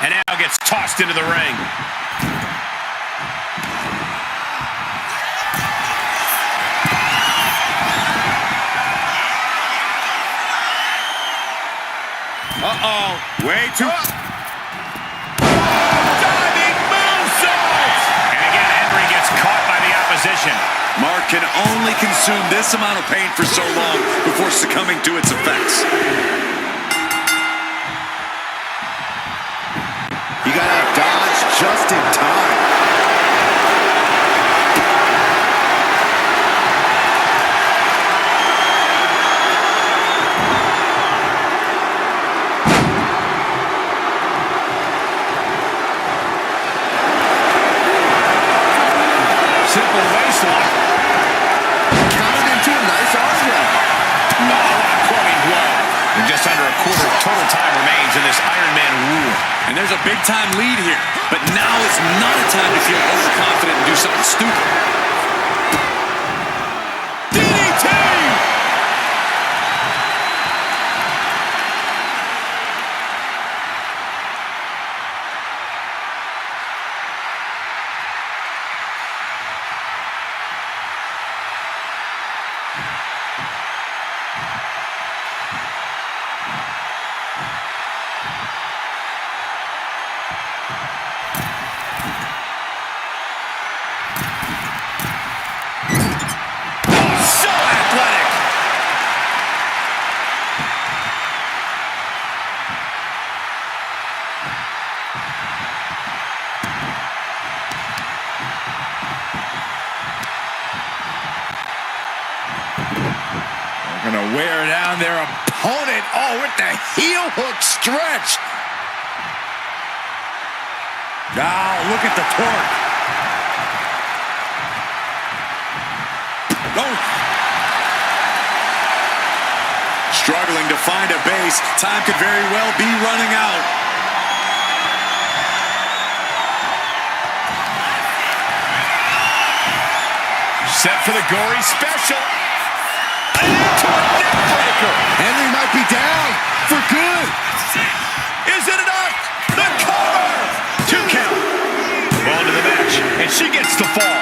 And now gets tossed into the ring. Uh-oh. Way too... Diving moonsault! And again, Henry gets caught by the opposition. Mark can only consume this amount of pain for so long before succumbing to its effects. You gotta dodge just in time. Simple waistlock. Counted into a nice arm drag. Oh, what a clubbing blow. And just under a quarter of total time remains in this Iron Man rule. And there's a big-time lead here. But now is not a time to feel overconfident and do something stupid. DDT! So athletic! They're gonna wear down their opponent. Oh, with the heel hook stretch. Now, look at the torque. Oh. Struggling to find a base. Time could very well be running out. Set for the gory special. And into a neck breaker. Henry might be down for good. Is it enough? The cover! 2 count. On to the match, and she gets the fall.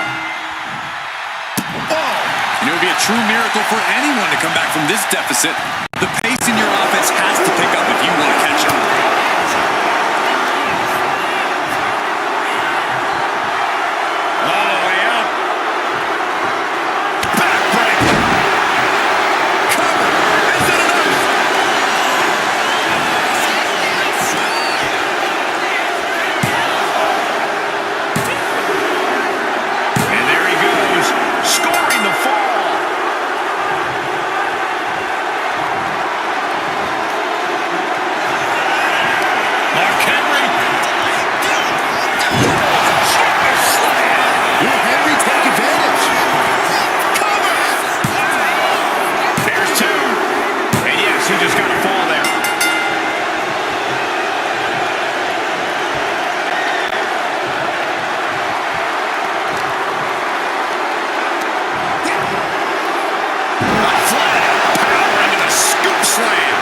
Oh! And it would be a true miracle for anyone to come back from this deficit. The pace in your offense has to pick up if you want to catch up. All the way up. Backbreaker. Cover. Is it enough? And there he goes, scoring the fall. Mark Henry. Will Henry take advantage? Cover. There's 2. And yes, he just got a fall there. A flat power into the scoop slam.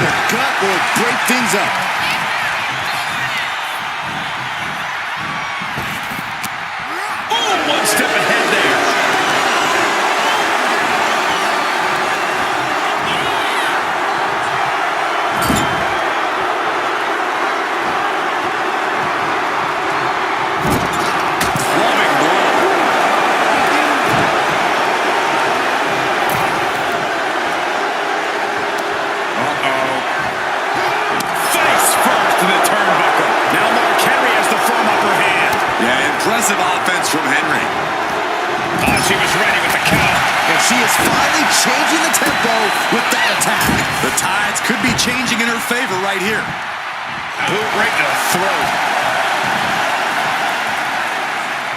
the gut will break things up. Oh, one step ahead there. Impressive offense from Henry. Oh, she was ready with the count. And she is finally changing the tempo with that attack. The tides could be changing in her favor right here. Boot right to the throat.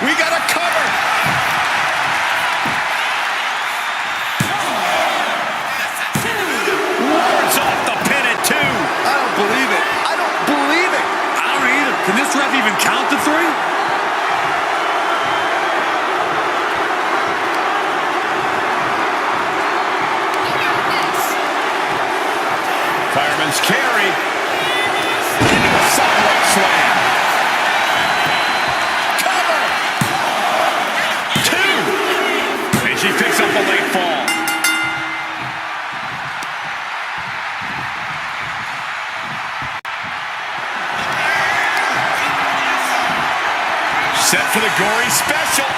We got a cover. Wards off the pin at 2. I don't believe it. I don't believe it. I don't either. Can this ref even count to 3? Fireman's carry into a sidewalk slam. Cover. 2. And she picks up a late fall. Set for the gory special.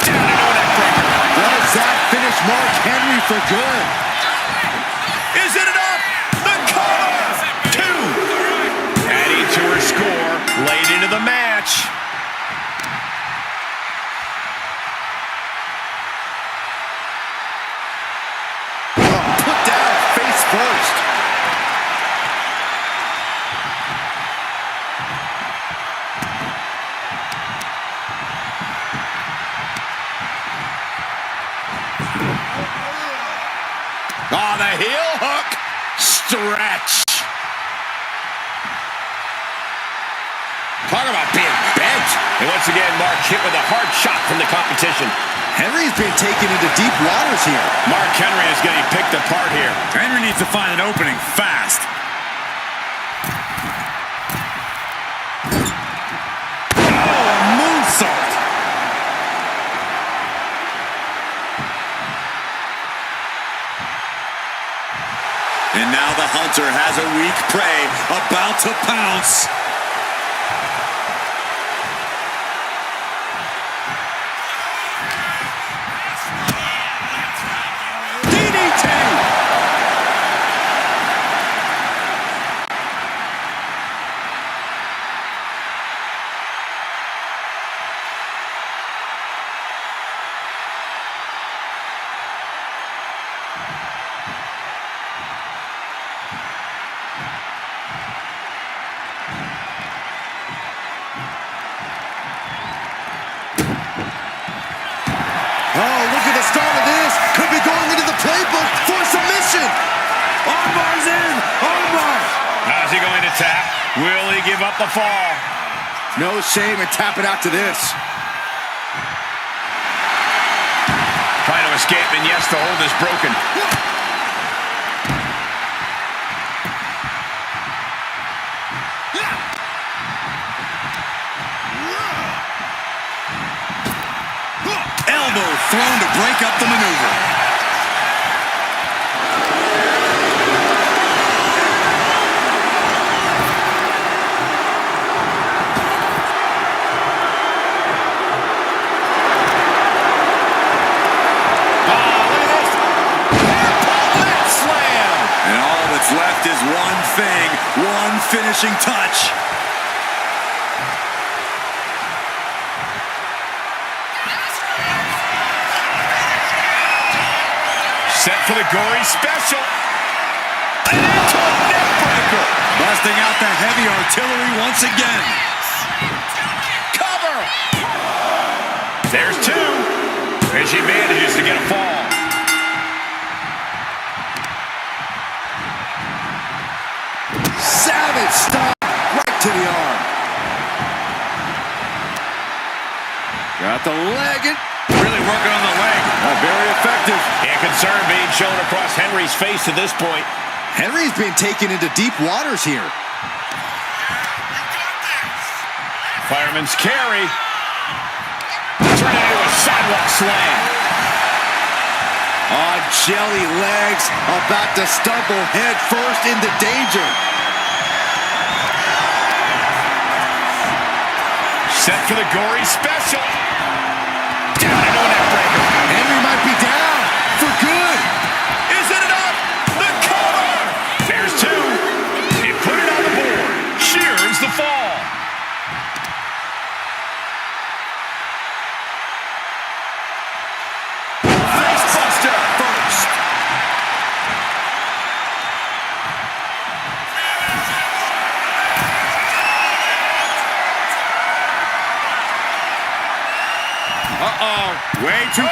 Down into a neck breaker. Does that finish Mark Henry for good? Is it enough? The cover! 2. Adding to her score late into the match. Put down face first. Oh, the heel hook. Stretch. Talk about being bent. And once again, Mark hit with a hard shot from the competition. Henry's been taken into deep waters here. Mark Henry is getting picked apart here. Henry needs to find an opening fast. Oh, a moonsault. And now the hunter has a weak prey about to pounce. Oh, look at the start of this. Could be going into the playbook for submission. Armbar's in. Armbar. How's he going to tap? Will he give up the fall? No shame in tapping out to this. Trying to escape, and yes, the hold is broken. Elbow thrown to break up the maneuver. Left is one thing, one finishing touch. Set for the gory special. And into a neck breaker. Busting out the heavy artillery once again. Cover. There's 2. And she manages to get a fall. Savage stop right to the arm. Got the leg. Really working on the leg. Very effective. And concern being shown across Henry's face to this point. Henry's being taken into deep waters here. Fireman's carry. Turn it into a sidewalk slam. On jelly legs, about to stumble head first into danger. Set for the gory special. Down into a neckbreaker. Henry might be down for good. Is it enough? The cover! There's two. He put it on the board. Shears the fall. Facebuster first. Way too...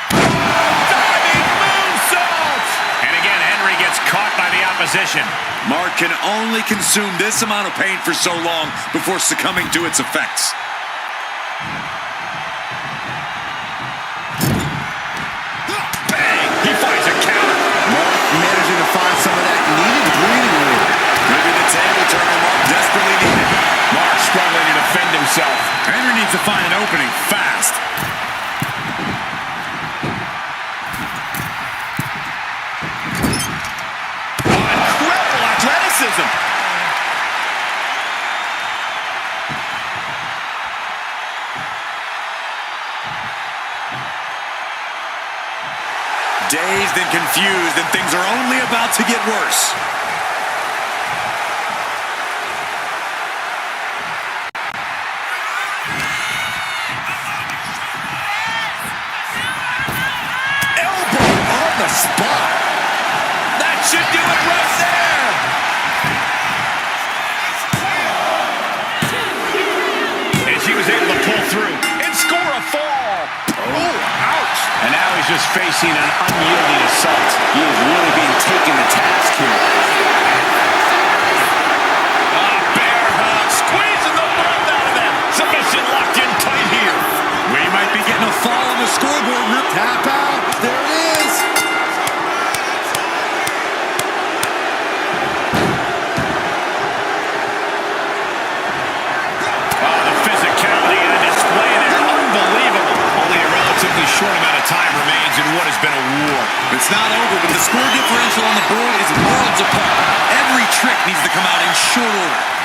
Diving moonsault! And again, Henry gets caught by the opposition. Mark can only consume this amount of pain for so long before succumbing to its effects. Bang! He finds a counter. Mark managing to find some of that needed breathing room. Maybe the table turner Mark desperately needed. Mark struggling to defend himself. Henry needs to find an opening fast. Incredible athleticism. Dazed and confused, and things are only about to get worse. Elbow on the spot. That should do it right there. And she was able to pull through and score a fall. Oh, ouch. And now he's just facing an unyielding assault. He is really being taken to task here. Bear hug, squeezing the blood out of them. Submission locked in tight here. We might be getting a fall on the scoreboard. Tap out. There it is. The physicality and the display there, unbelievable. Only a relatively short amount of time remains in what has been a war. It's not over, but the score differential on the board is worlds apart. Every trick needs to come out in short order.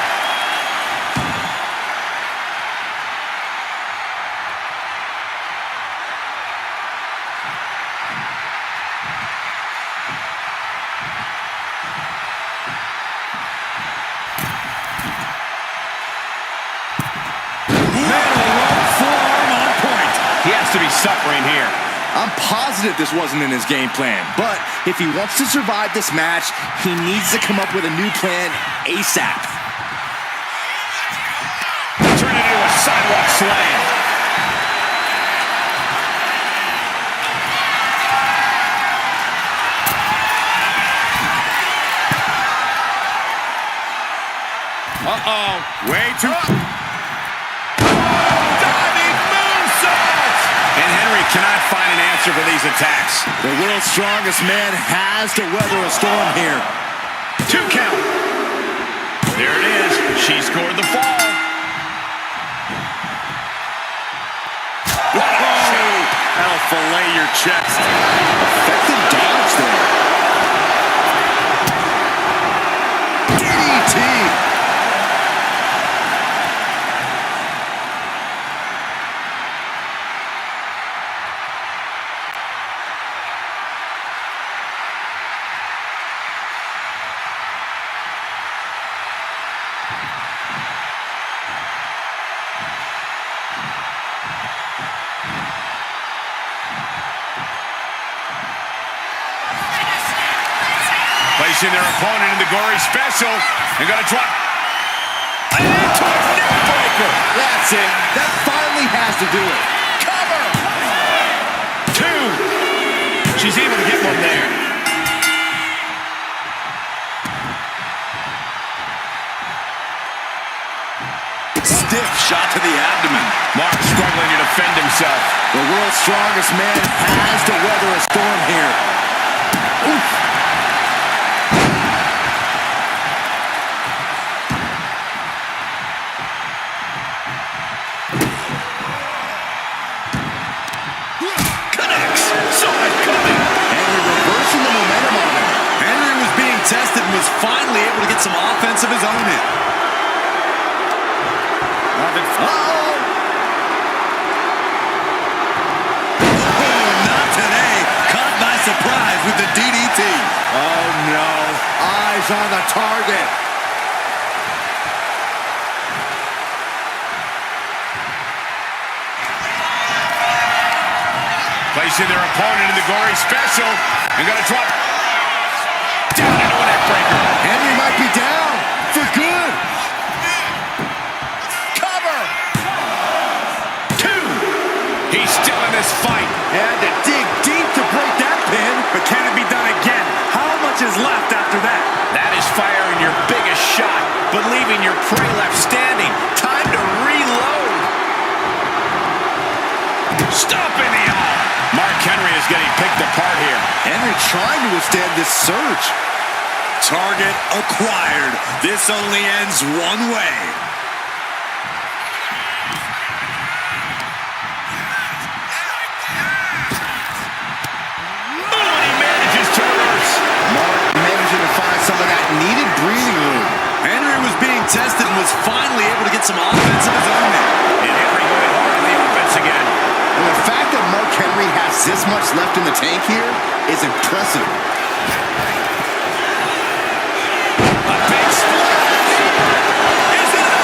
He has to be suffering here. I'm positive this wasn't in his game plan, but if he wants to survive this match, he needs to come up with a new plan ASAP. Turn it into a sidewalk slam. Way too... Diving moonsault! And Henry cannot find an answer for these attacks. The world's strongest man has to weather a storm here. 2 count. There it is. She scored the fall. That'll fillet your chest. Effective dodge there. DDT. Placing their opponent in the gory special. They're going to drop. And into a neckbreaker. That's it. That finally has to do it. Cover. 2. She's able to get one there. Stiff shot to the abdomen. Mark struggling to defend himself. The world's strongest man has to weather a storm here. Oof. was finally able to get some offense of his own in. Uh-oh! Oh, not today. Caught by surprise with the DDT. Oh, no. Eyes on the target. Placing their opponent in the gory special. And going to drop down into a neck breaker. Henry might be down for good. Cover. 2. He's still in this fight. Had to dig deep to break that pin. But can it be done again? How much is left after that? That is firing your biggest shot, but leaving your prey left standing. Time to reload. Stomping the arm. Mark Henry is getting picked apart here. Henry trying to withstand this surge. Target acquired. This only ends one way. Oh, he manages to reverse. Mark managing to find some of that needed breathing room. Henry was being tested and was finally able to get some offense of his own in. And Henry going hard on the offense again. And the fact that Mark Henry has this much left in the tank here is impressive. A big splash. Is it a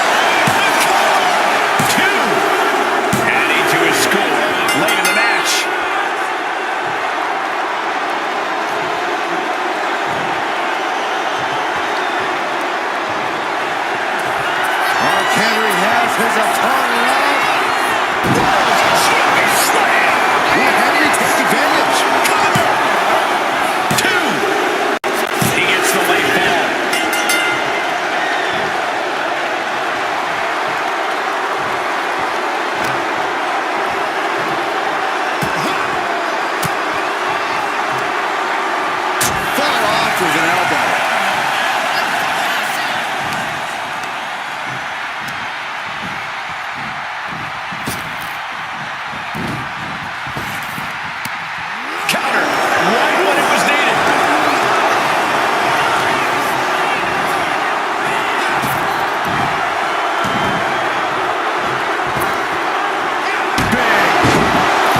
cover? 2. Adding to his score late in the match. Mark Henry has his opponent up. Will Henry take advantage? Cover. 2. He gets the late ball. Fought off with an elbow. Counter. Right when it was needed.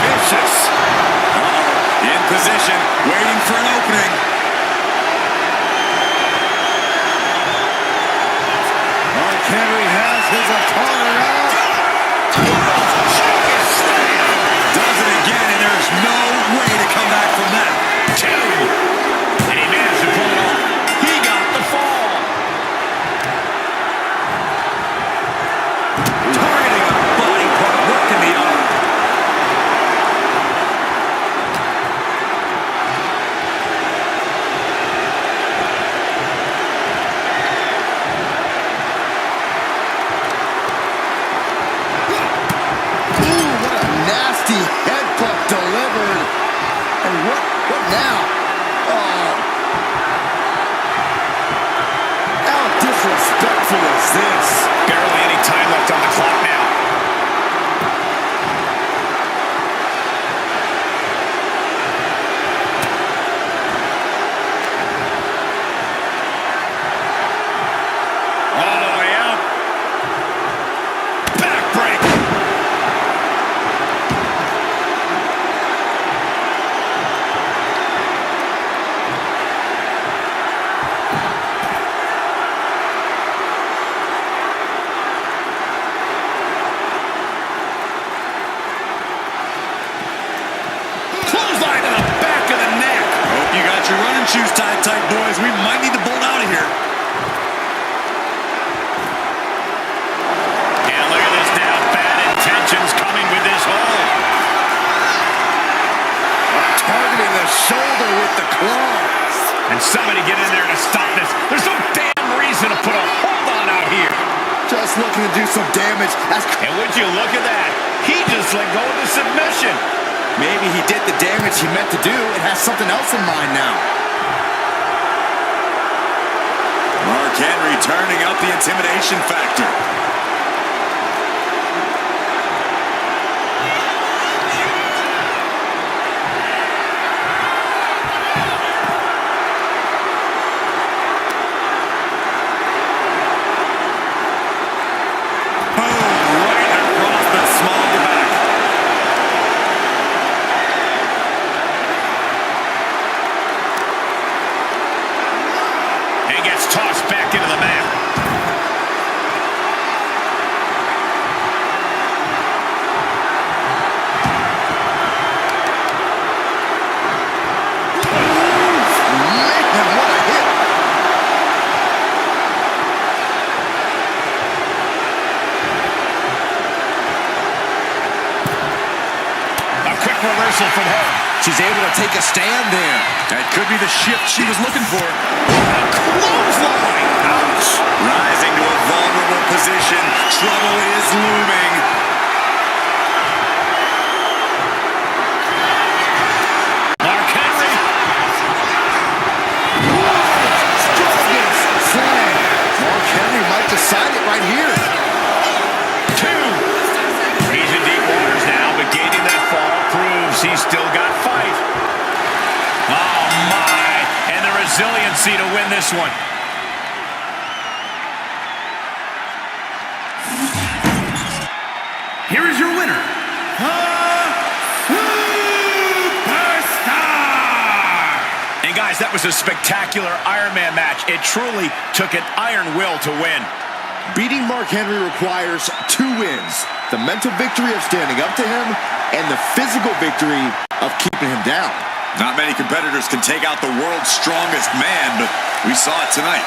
Vicious. In position, waiting for an opening. Mark Henry has his opponent up. Does it again, and there's no way to come back from that. 2. And he managed to pull it off. He got the fall. Targeting a body part, working the arm. Ooh, what a nasty headbutt delivered. And what now? Oh. How disrespectful is this? Barely any time left on the clock now. All the way up. Backbreak. Clothesline to the back of the neck. Hope you got your running shoes tied tight, boys. We might need to bolt out of here. And look at this now. Bad intentions coming with this hold. Targeting the shoulder with the claw. And somebody get in there to stop this. There's no damn reason to put a hold on out here. Just looking to do some damage. And would you look at that? He just let go of the submission. Maybe he did the damage he meant to do and has something else in mind now. Mark Henry turning up the intimidation factor. reversal from her. She's able to take a stand there. That could be the shift she was looking for. A clothesline. Ouch. Rising to a vulnerable position. Trouble is looming. Mark Henry. Slam. Mark Henry might decide it right here. 2. He's in deep waters now, but gaining that fall proves he's still got fight. Oh, my. And the resiliency to win this one. Here is your winner, the Superstar! And guys, that was a spectacular Iron Man match. It truly took an iron will to win. Beating Mark Henry requires 2 wins. The mental victory of standing up to him and the physical victory of keeping him down. Not many competitors can take out the world's strongest man, but we saw it tonight.